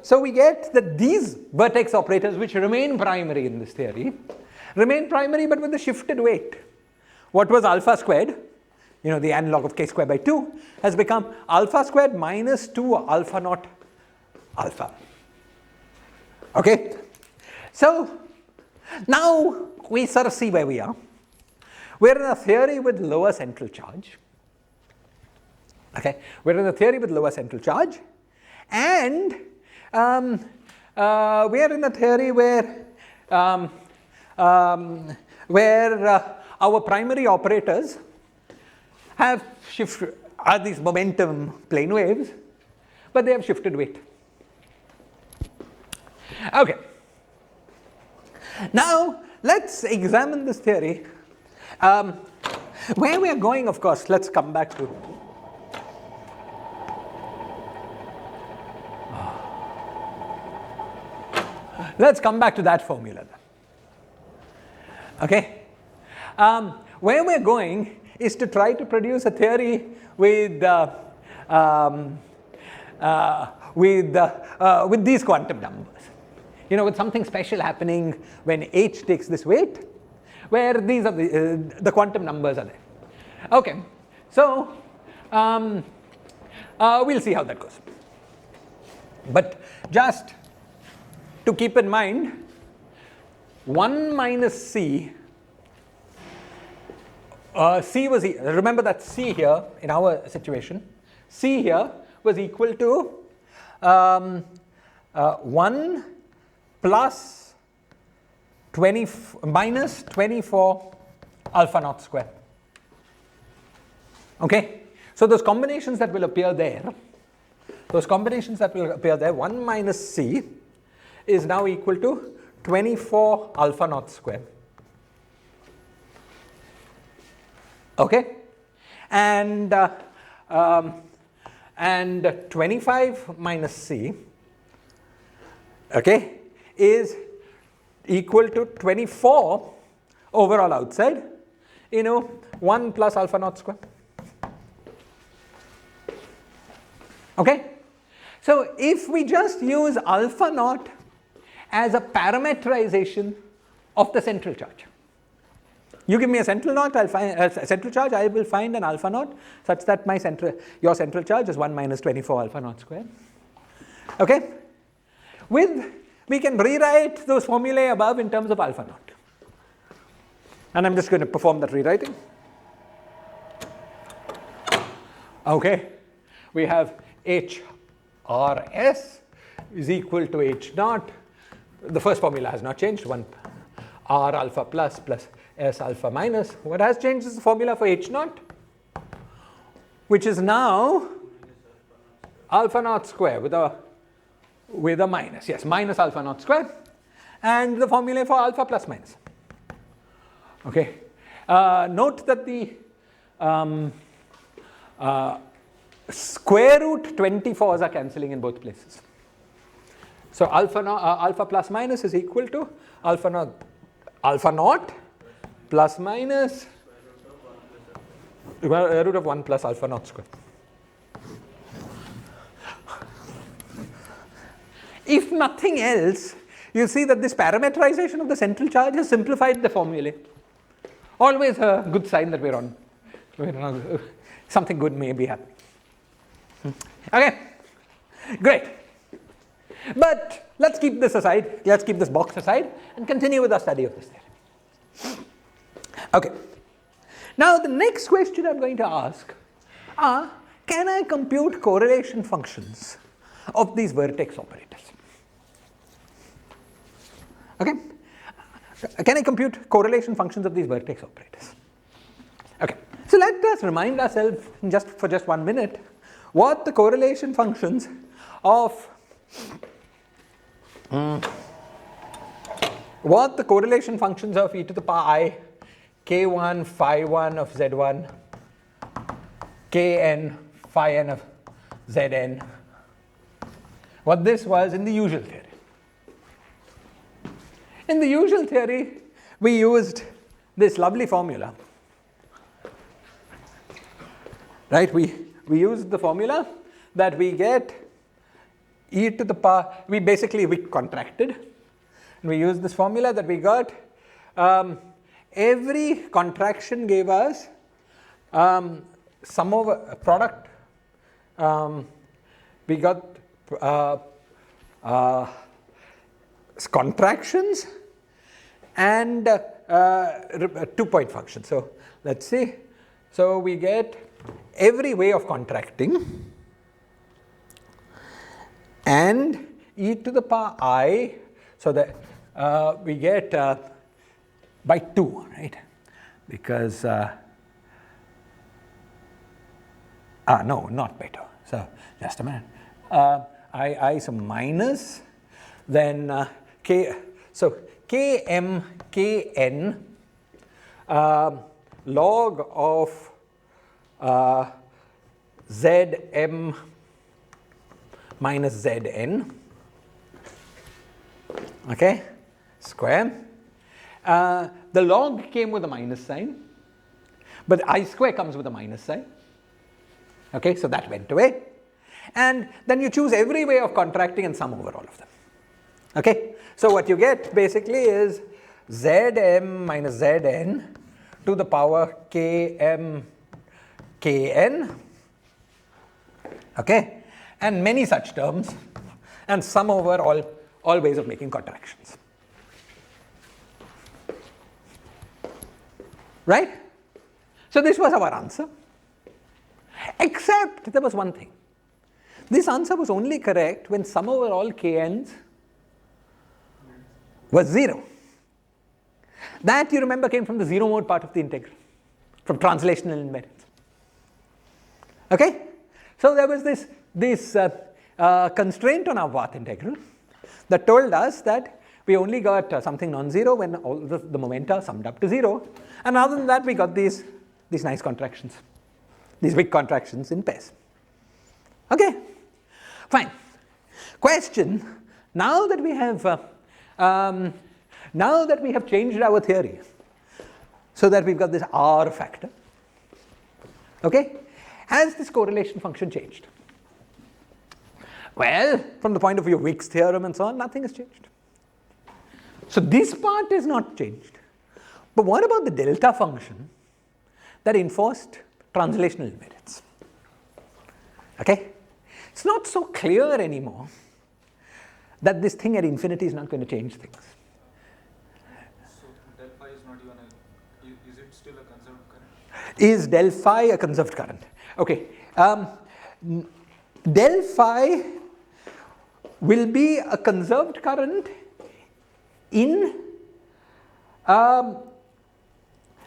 So we get that these vertex operators, which remain primary in this theory, remain primary but with a shifted weight. What was alpha squared, the analog of k squared by 2, has become alpha squared minus 2 alpha naught alpha. Okay? So now we sort of see where we are. We're in a theory with lower central charge. Okay? We're in a theory with lower central charge, and we are in a theory where our primary operators have shifted, are these momentum plane waves, but they have shifted weight. Okay. Now let's examine this theory. Where we are going, of course, let's come back to. Let's come back to that formula. Okay. Where we're going is to try to produce a theory with these quantum numbers. You know, with something special happening when h takes this weight, where these are the quantum numbers are there. Okay, so we'll see how that goes. But just to keep in mind, 1 minus c, c was, remember that c here in our situation, c here was equal to 1 plus minus 24 alpha naught square. Okay, so those combinations that will appear there, 1 minus c is now equal to 24 alpha naught square. Okay, and 25 minus c, okay, is equal to 24 overall outside, 1 plus alpha naught square. Okay, so if we just use alpha naught as a parameterization of the central charge, you give me a central naught, I'll find a central charge, I will find an alpha naught such that your central charge is 1 minus 24 alpha naught square. Okay, we can rewrite those formulae above in terms of alpha naught, and I'm just going to perform that rewriting. Okay, we have HRS is equal to H naught. The first formula has not changed, 1 R alpha plus S alpha minus. What has changed is the formula for H naught, which is now alpha naught square with a minus. Yes, minus alpha naught square, and the formula for alpha plus minus. Okay, note that the square root 24s are cancelling in both places. So alpha plus minus is equal to alpha naught plus minus root of 1 plus alpha naught square. If nothing else, you see that this parameterization of the central charge has simplified the formulae. Always a good sign that we're on something good may be happening. Okay, great. But let's keep this aside, let's keep this box aside and continue with our study of this theory. Okay, now the next question I'm going to ask are, can I compute correlation functions of these vertex operators? Okay, can I compute correlation functions of these vertex operators? Okay, so let us remind ourselves for just 1 minute what the correlation functions of e to the power I k1 phi 1 of z1 kn phi n of zn, what this was in the usual theory. In the usual theory, we used this lovely formula, right? We used the formula that we get e to the power, we contracted, and we used this formula that we got, every contraction gave us sum over a product, we got contractions and 2-point function. So let's see. So we get every way of contracting and e to the power I, so that we get by 2, right? Because no, not by 2. So just a minute. I is a minus, then k. So km kn log of zm minus zn, okay, square. The log came with a minus sign, but I square comes with a minus sign. Okay, so that went away. And then you choose every way of contracting and sum over all of them. Okay, so what you get basically is Zm minus Zn to the power Km Kn, okay, and many such terms, and sum over all ways of making contractions. Right? So this was our answer. Except there was one thing. This answer was only correct when sum over all kn's was 0. That, you remember, came from the 0 mode part of the integral, from translational invariance. Okay? So there was this constraint on our path integral that told us that we only got something non-zero when all the momenta summed up to 0. And other than that, we got these nice contractions, these big contractions in pairs. Okay, fine. Question: now that we have changed our theory so that we've got this R factor, okay, has this correlation function changed? Well, from the point of view of Wick's theorem and so on, nothing has changed. So this part is not changed. But what about the delta function that enforced translational invariance? Okay? It's not so clear anymore that this thing at infinity is not going to change things. So del phi is not even is it still a conserved current? Is del phi a conserved current? Okay. Del phi will be a conserved current in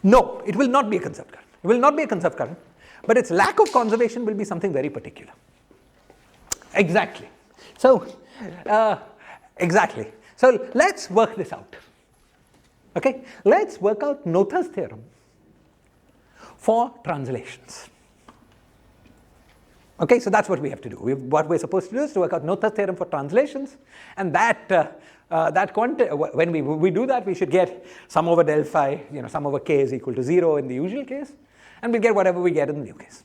no, it will not be a conserved current. It will not be a conserved current, but its lack of conservation will be something very particular. Exactly. So, exactly. So let's work this out. Okay, let's work out Noether's theorem for translations. Okay, so that's what we have to do. What we're supposed to do is to work out Noether's theorem for translations, and when we do that, we should get sum over del phi, sum over k is equal to 0 in the usual case, and we'll get whatever we get in the new case.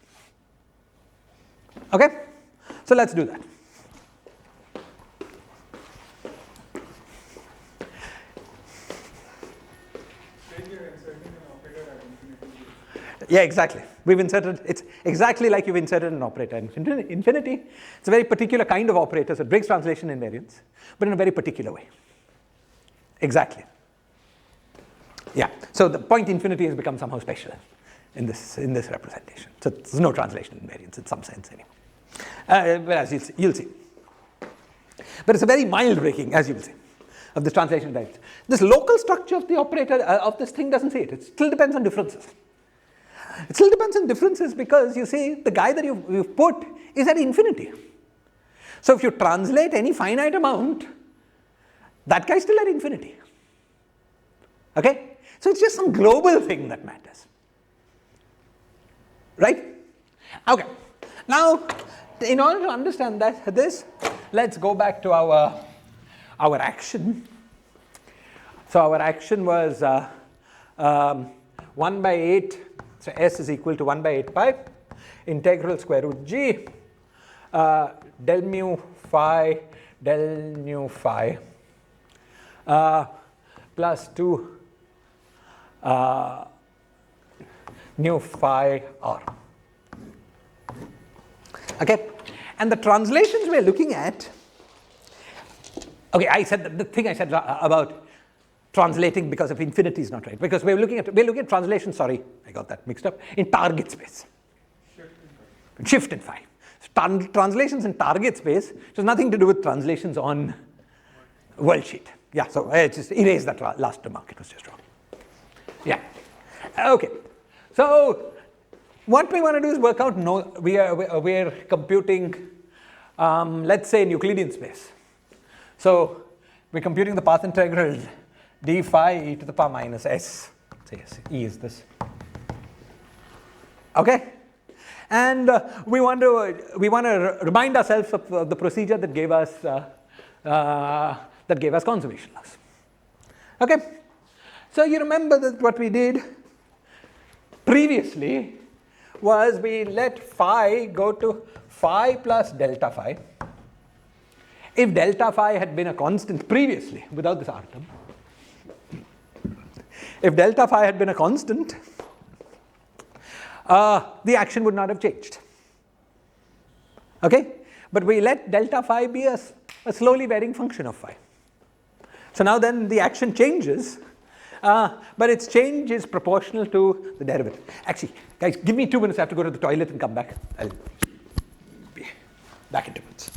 Okay, so let's do that. Yeah, exactly. We've inserted, it's exactly like you've inserted an operator in infinity. It's a very particular kind of operator, so it breaks translation invariance, but in a very particular way. Exactly. Yeah, so the point infinity has become somehow special in this representation. So there's no translation invariance in some sense anymore. Whereas you'll see. But it's a very mild breaking, as you will see, of this translation invariance. This local structure of the operator, of this thing doesn't say it. It still depends on differences. It still depends on differences because you see the guy that you've put is at infinity. So if you translate any finite amount, that guy is still at infinity. Okay? So it's just some global thing that matters. Right? Okay. Now, in order to understand this, let's go back to our action. So our action was 1 by 8. So S is equal to 1 by 8 pi integral square root g del mu phi plus 2 nu phi r. Okay, and the translations we're looking at Okay, I said the thing I said about translating because of infinity is not right, because we're looking at translation, sorry, I got that mixed up, in target space. Shift and phi. Translations in target space, which has nothing to do with translations on worldsheet. Yeah, so I just erase that last remark, it was just wrong. Yeah, okay. So what we want to do is work out, we're computing, let's say, in Euclidean space. So we're computing the path integral d phi e to the power minus s. So yes, E is this. Okay? And we want to remind ourselves of the procedure that gave us conservation laws. Okay? So you remember that what we did previously was we let phi go to phi plus delta phi. If delta phi had been a constant previously, without this r term, if delta phi had been a constant, the action would not have changed. Okay? But we let delta phi be a slowly varying function of phi. So now then the action changes, but its change is proportional to the derivative. Actually, guys, give me 2 minutes. I have to go to the toilet and come back. I'll be back in 2 minutes.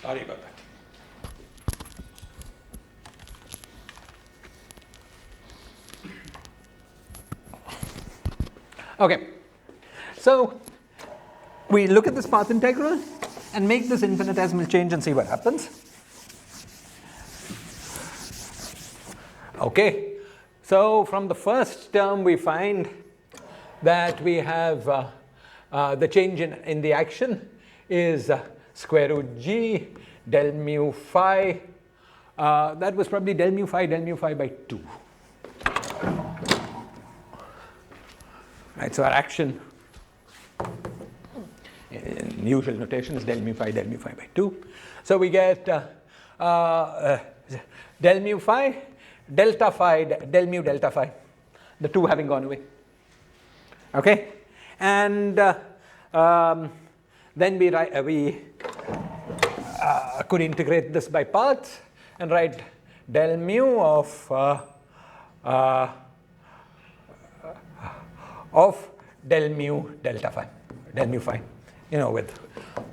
Sorry about that. Okay, so we look at this path integral and make this infinitesimal change and see what happens. Okay, so from the first term we find that we have the change in the action is square root g del mu phi. That was probably del mu phi by 2. Right, so our action in usual notation is del mu phi by 2. So we get del mu phi, delta phi, del mu delta phi, the 2 having gone away. Okay, and then we could integrate this by parts and write del mu of del mu delta phi, del mu phi, with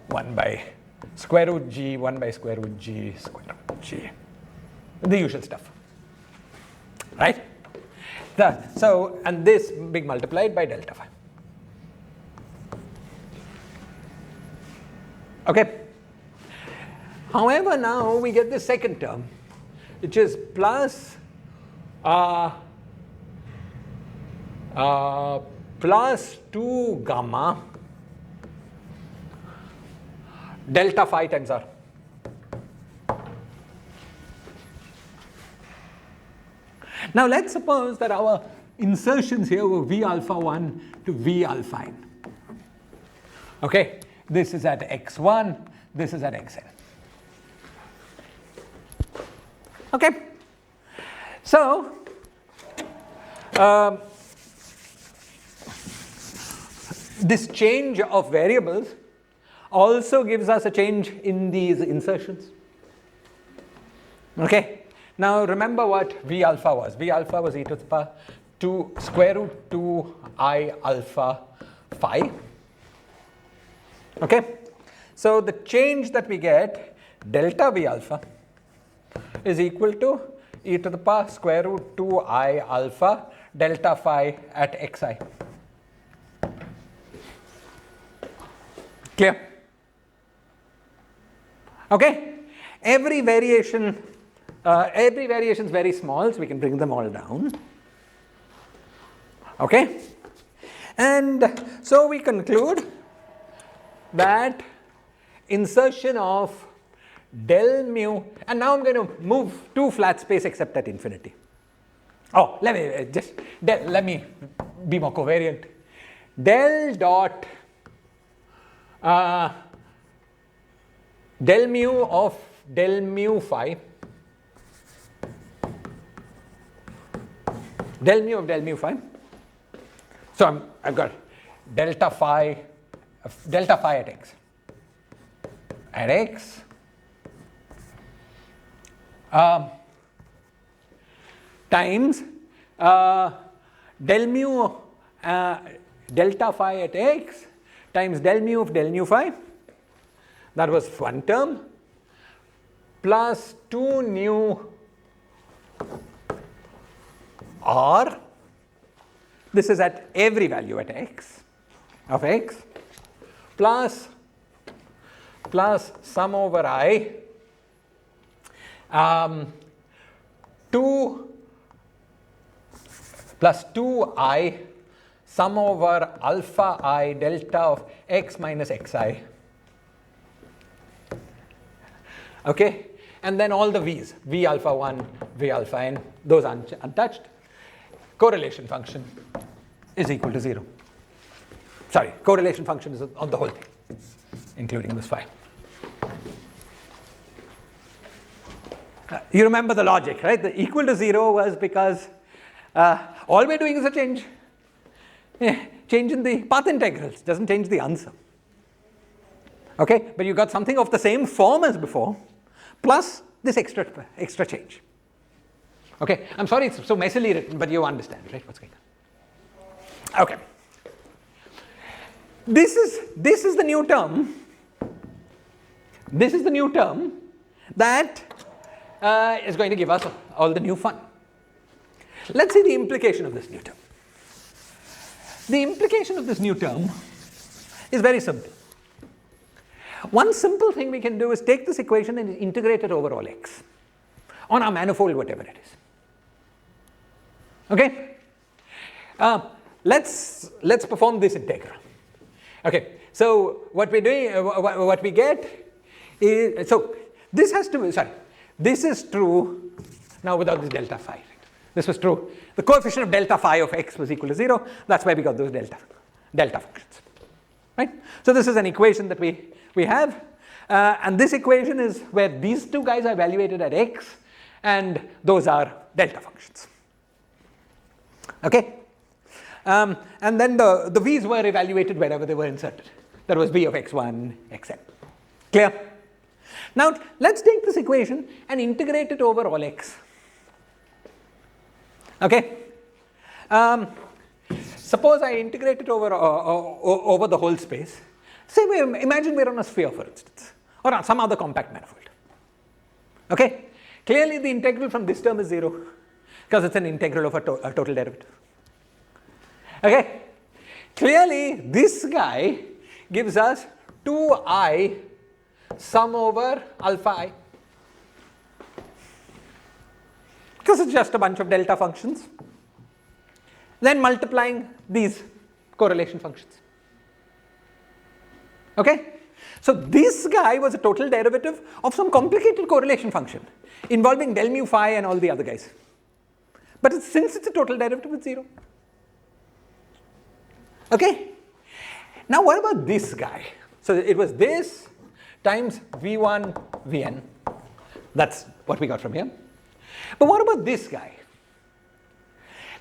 1 by square root g, 1 by square root g, square root g, the usual stuff, right? So, and this being multiplied by delta phi. Okay. However, now we get the second term, which is plus plus 2 gamma delta phi times r. Now let's suppose that our insertions here were v alpha 1 to v alpha n. Okay, this is at x1, this is at xn. Okay, so this change of variables also gives us a change in these insertions. Okay, now remember what v alpha was. V alpha was e to the power 2 square root 2 I alpha phi. Okay, so the change that we get, delta v alpha, is equal to e to the power square root 2 I alpha delta phi at xi. Clear? Okay, every variation is very small, so we can bring them all down. Okay, and so we conclude that insertion of del mu, and now I'm going to move to flat space except at infinity. Oh, let me be more covariant. Del dot del mu of del mu phi, del mu of del mu phi. So I've got delta phi at x. At x, times del mu delta phi at x times del mu of del mu phi, that was one term, plus 2 nu r, this is at every value at x of x, plus sum over I 2 plus 2I sum over alpha I delta of x minus xi. Okay, and then all the v's, v alpha 1, v alpha n, those untouched. Correlation function is equal to 0. Sorry, correlation function is on the whole thing, including this phi. You remember the logic, right? The equal to 0 was because all we're doing is a change. Change in the path integrals, doesn't change the answer. Okay, but you got something of the same form as before, plus this extra change. Okay, I'm sorry it's so messily written, but you understand, right, what's going on. Okay. This is the new term This is the new term that is going to give us all the new fun. Let's see the implication of this new term. The implication of this new term is very simple. One simple thing we can do is take this equation and integrate it over all x on our manifold, whatever it is. Okay? Let's perform this integral. Okay, so what we're doing, what we get is, so this has to be, sorry, this is true now without this delta phi. Right? This was true. The coefficient of delta phi of x was equal to 0. That's why we got those delta functions. Right? So this is an equation that we have. And this equation is where these two guys are evaluated at x, and those are delta functions. Okay? And then the v's were evaluated wherever they were inserted. That was v of x1, xn. Clear? Now let's take this equation and integrate it over all x. Okay? Suppose I integrate it over the whole space. Say imagine we're on a sphere, for instance, or on some other compact manifold. Okay? Clearly the integral from this term is 0 because it's an integral of a total derivative. Okay? Clearly this guy gives us 2I sum over alpha I, because it's just a bunch of delta functions, then multiplying these correlation functions. Okay? So this guy was a total derivative of some complicated correlation function involving del mu phi and all the other guys. But since it's a total derivative, it's 0. Okay? Now what about this guy? So it was this times v1 vn. That's what we got from here. But what about this guy?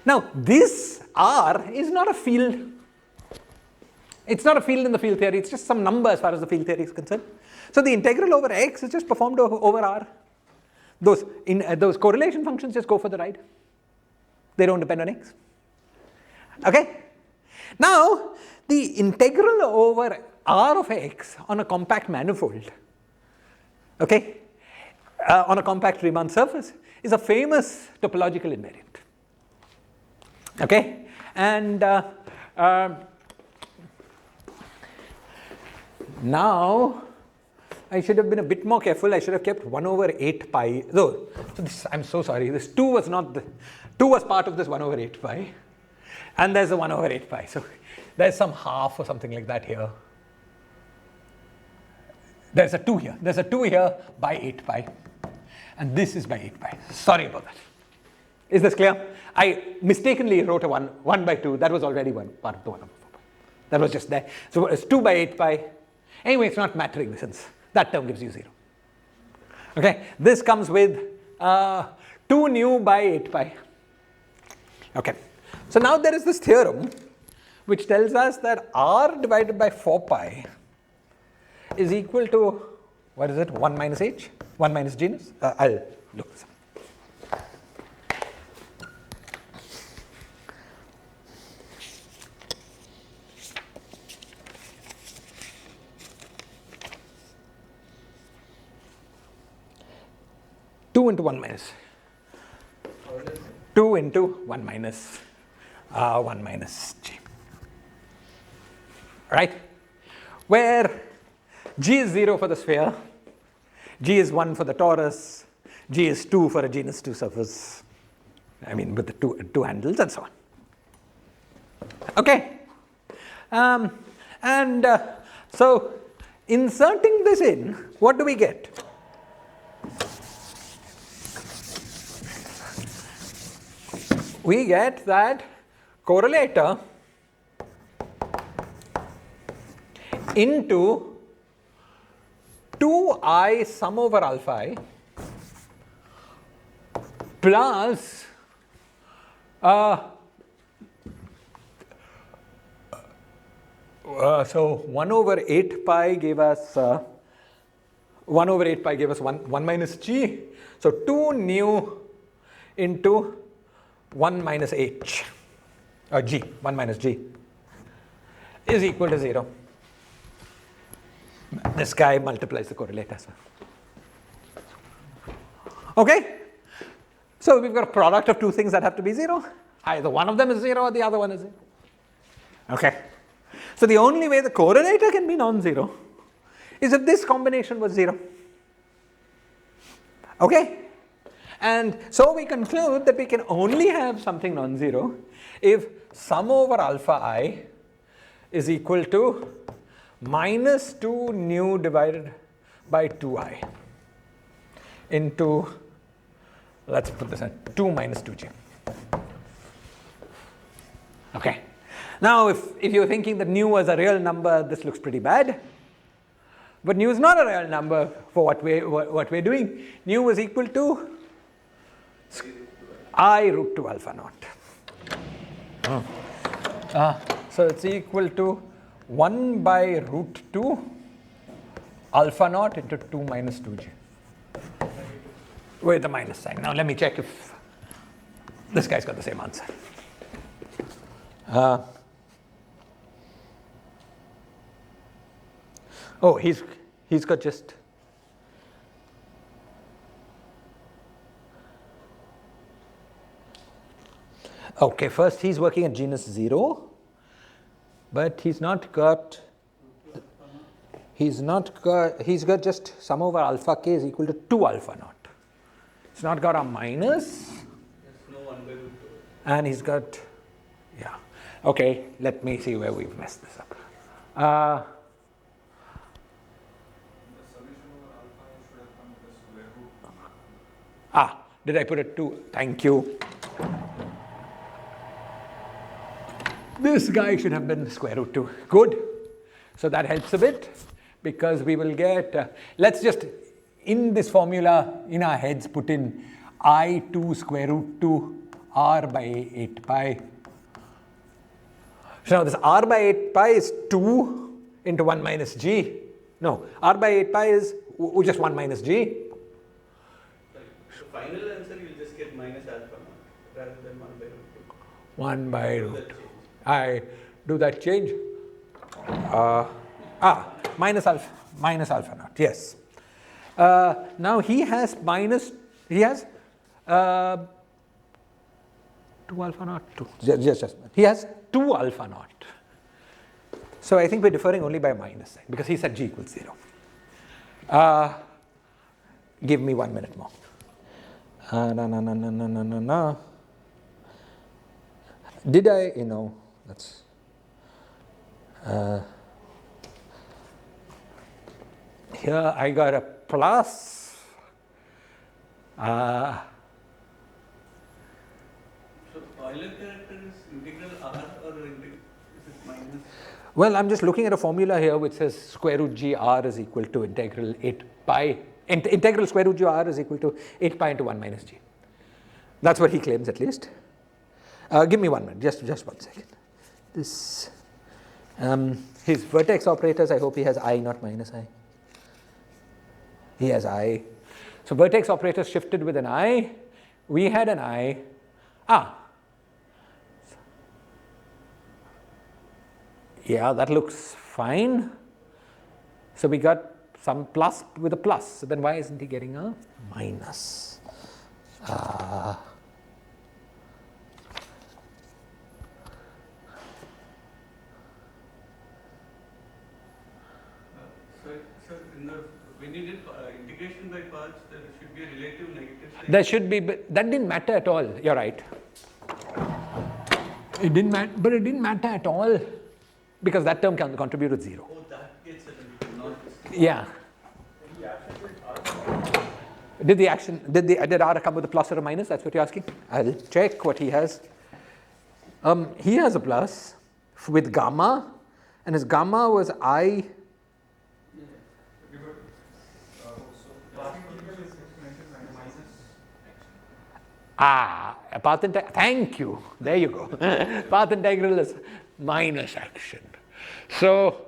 Now this R is not a field. It's not a field in the field theory. It's just some number as far as the field theory is concerned. So the integral over x is just performed over R. Those correlation functions just go for the ride. They don't depend on x. Okay? Now the integral over R of x on a compact manifold, okay, on a compact Riemann surface is a famous topological invariant. Okay? And now I should have been a bit more careful. I should have kept 1 over 8 pi. So this, I'm so sorry, this 2 was not the 2 was part of this 1 over 8 pi, and there's a 1 over 8 pi. So there's some half or something like that here. There's a 2 here. There's a 2 here by 8 pi. And this is by 8 pi. Sorry about that. Is this clear? I mistakenly wrote a 1 by 2. That was already part of the 1 over 4 pi. That was just there. So it's 2 by 8 pi. Anyway, it's not mattering since that term gives you 0. Okay? This comes with 2 nu by 8 pi. Okay. So now there is this theorem which tells us that R divided by 4 pi is equal to, what is it, 1 minus h? 1 minus genus? I'll look this up. Two into 1 minus. 2 into 1 minus 1 minus g. Right? Where g is 0 for the sphere, g is 1 for the torus, g is 2 for a genus 2 surface, I mean with the two handles and so on. Okay? So inserting this in, what do we get? We get that correlator into 2I sum over alpha I plus so 1 over 8 pi gave us 1 over 8 pi gave us 1 minus g. So 2 nu into 1 minus h, or g, 1 minus g, is equal to 0. This guy multiplies the correlate as well. Okay? So we've got a product of two things that have to be 0. Either one of them is 0 or the other one is 0. Okay? So the only way the correlator can be non-zero is if this combination was 0. Okay? And so we conclude that we can only have something non-zero if sum over alpha I is equal to minus 2 nu divided by 2i into, let's put this at 2 minus 2j. Okay. Now if you're thinking that nu was a real number, this looks pretty bad. But nu is not a real number for what we're doing. Nu was equal to I root 2 alpha naught. So it's equal to 1 by root 2 alpha naught into 2 minus 2j. With the minus sign. Now let me check if this guy's got the same answer. Oh, he's got just okay. First, he's working at genus 0, but he's got just sum over alpha k is equal to 2 alpha naught. It's not got a minus. Yes, no 1 by root 2. And he's got, yeah. Okay, let me see where we've messed this up. The solution over alpha should have come with the square root. Did I put it 2? Thank you. This guy should have been square root 2. Good. So that helps a bit because we will get, let's just, in this formula, in our heads, put in I2 square root 2 r by 8 pi. So now this r by 8 pi is 2 into 1 minus g. No, r by 8 pi is just 1 minus g. So final answer you'll just get minus alpha naught rather than 1 by root 2. 1 by Do root. that change. I do that change. Minus alpha naught, yes. Now he has 2 alpha naught, 2. Just. He has 2 alpha naught. So I think we're differing only by a minus sign because he said g equals 0. Give me 1 minute more. No. Did I, that's, here I got a plus. So Euler character is integral r or is it minus? Well, I'm just looking at a formula here which says square root g r is equal to integral 8 pi. Integral square root g r is equal to 8 pi into 1 minus g. That's what he claims at least. Give me 1 minute, just 1 second. This, his vertex operators, I hope he has I, not minus I. He has I. So vertex operators shifted with an I. We had an I. Yeah, that looks fine. So we got some plus with a plus. So then why isn't he getting a minus? When you did integration by parts, there should be a relative negative sign. There should be, but that didn't matter at all. You're right. It didn't matter, but it didn't matter at all because that term can contribute with 0. Oh, that gets it, not this. Yeah. Did R come with a plus or a minus? That's what you're asking? I'll check what he has. He has a plus with gamma, and his gamma was I. Path integral, thank you. There you go. Path integral is minus action. So,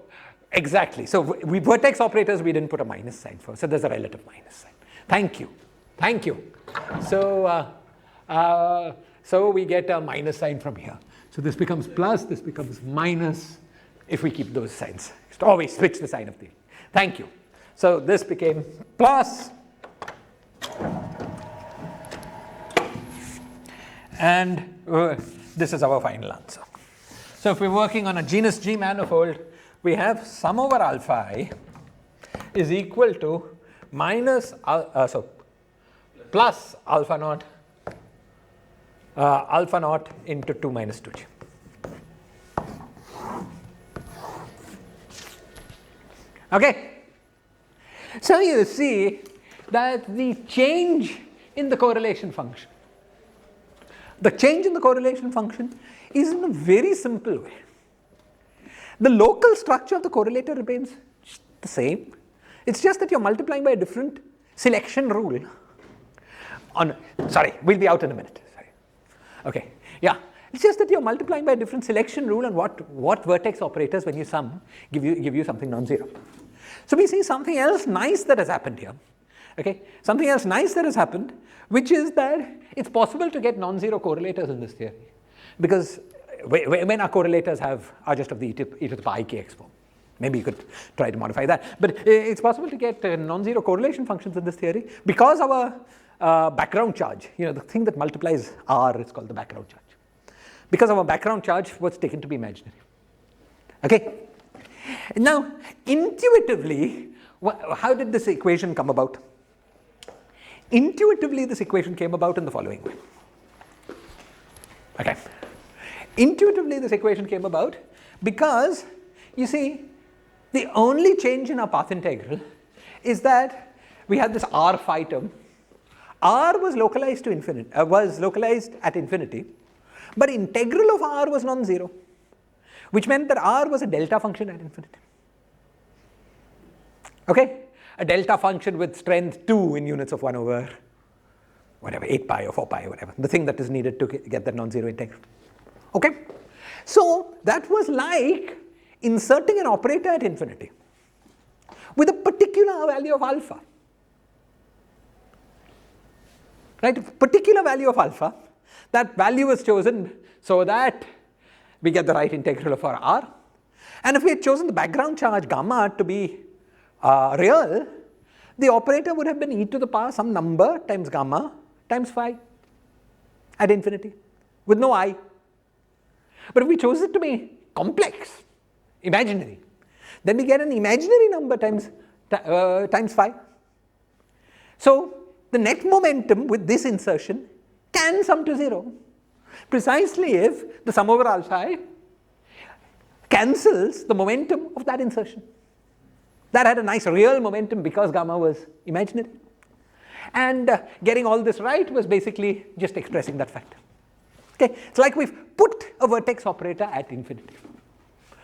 exactly. So, we vertex operators, we didn't put a minus sign for. So, there's a relative minus sign. Thank you. Thank you. So, so we get a minus sign from here. So, this becomes plus, this becomes minus if we keep those signs. Just always switch the sign of Thank you. So this became plus, and this is our final answer. So if we're working on a genus G manifold, we have sum over alpha I is equal to minus, plus alpha naught into 2 minus 2G. Okay? So you see that the change in the correlation function, is in a very simple way. The local structure of the correlator remains the same. It's just that you're multiplying by a different selection rule. Sorry, we'll be out in a minute. Sorry. Okay, yeah. It's just that you're multiplying by a different selection rule, and what vertex operators, when you sum, give you something non-zero. So we see something else nice that has happened here. Okay, something else nice that has happened, which is that it's possible to get non-zero correlators in this theory, because when our correlators are just of the e to the power ikx form. Maybe you could try to modify that, but it's possible to get non-zero correlation functions in this theory because our background charge, the thing that multiplies R, is called the background charge. Because our background charge was taken to be imaginary. Okay. Now, intuitively, how did this equation come about? Intuitively, this equation came about in the following way. Okay. Intuitively, this equation came about because, you see, the only change in our path integral is that we had this R phi term. R was localized to infinity, was localized at infinity, but integral of R was non-zero, which meant that R was a delta function at infinity. Okay? A delta function with strength 2 in units of 1 over whatever, 8 pi or 4 pi or whatever, the thing that is needed to get that non-zero integral. Okay? So that was like inserting an operator at infinity with a particular value of alpha. Right? Particular value of alpha. That value was chosen so that we get the right integral of our R. And if we had chosen the background charge gamma to be real, the operator would have been e to the power some number times gamma times phi at infinity with no I. But if we chose it to be complex, imaginary, then we get an imaginary number times phi. So the net momentum with this insertion can sum to 0, precisely if the sum over alpha I cancels the momentum of that insertion. That had a nice real momentum because gamma was imaginary. And getting all this right was basically just expressing that fact. Okay, it's like we've put a vertex operator at infinity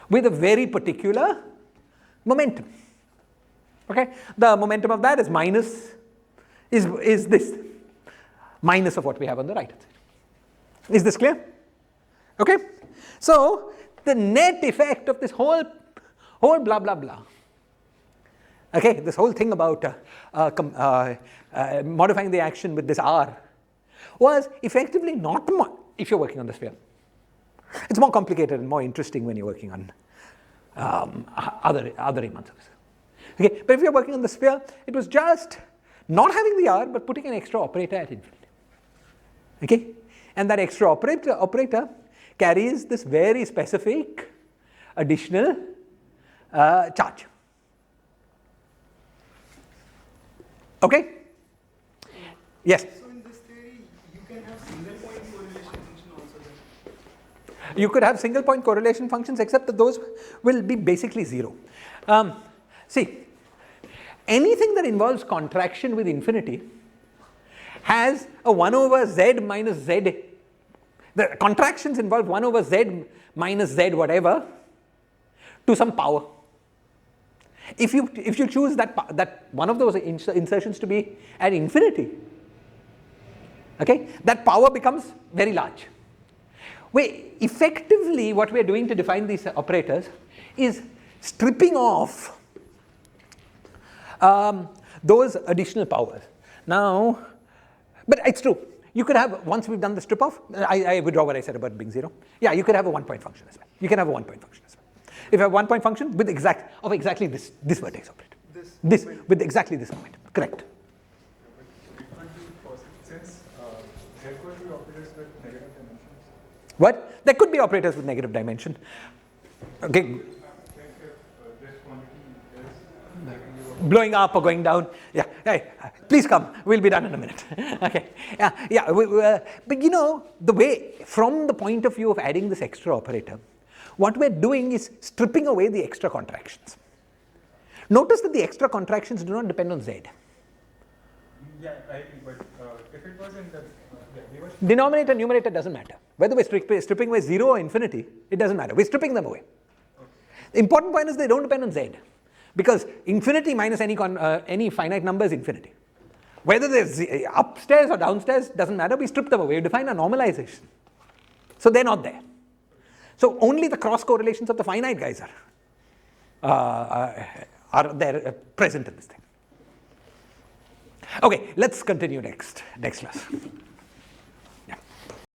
with a very particular momentum. Okay, the momentum of that is minus, is this, minus of what we have on the right hand side. Is this clear? Okay, so the net effect of this whole blah blah blah, okay, this whole thing about modifying the action with this R was effectively not if you're working on the sphere. It's more complicated and more interesting when you're working on other Riemann surfaces. Okay, but if you're working on the sphere, it was just not having the R but putting an extra operator at infinity. Okay, and that extra operator carries this very specific additional charge. Okay? Yes? So in this theory, you can have single point correlation function also then? You could have single point correlation functions, except that those will be basically 0. See, anything that involves contraction with infinity has a 1 over z minus z. The contractions involve 1 over z minus z whatever to some power. If you choose that one of those insertions to be at infinity, okay, that power becomes very large. Effectively, what we are doing to define these operators is stripping off those additional powers. Now, but it's true. You could have, once we've done the strip off, I withdraw what I said about being 0. Yeah, you could have a 1-point function as well. You can have a 1-point function as well. If you have a 1-point function with exactly this vertex operator. This, with exactly this point, correct. It could be possible since there could be operators with negative dimensions. What? There could be operators with negative dimension. Okay, Like if this quantity is negative, blowing up or going down. Yeah, hey, please come. We'll be done in a minute. Okay. Yeah. But you know, the way, from the point of view of adding this extra operator, what we're doing is stripping away the extra contractions. Notice that the extra contractions do not depend on Z. yeah, I agree. But if it was in the they were Denominator, numerator doesn't matter. Whether we're stripping away 0 or infinity, it doesn't matter. We're stripping them away. The important point is they don't depend on Z. Because infinity minus any finite number is infinity. Whether there's upstairs or downstairs, doesn't matter. We strip them away. We define a normalization. So they're not there. So only the cross correlations of the finite guys are there present in this thing. Okay, let's continue next class.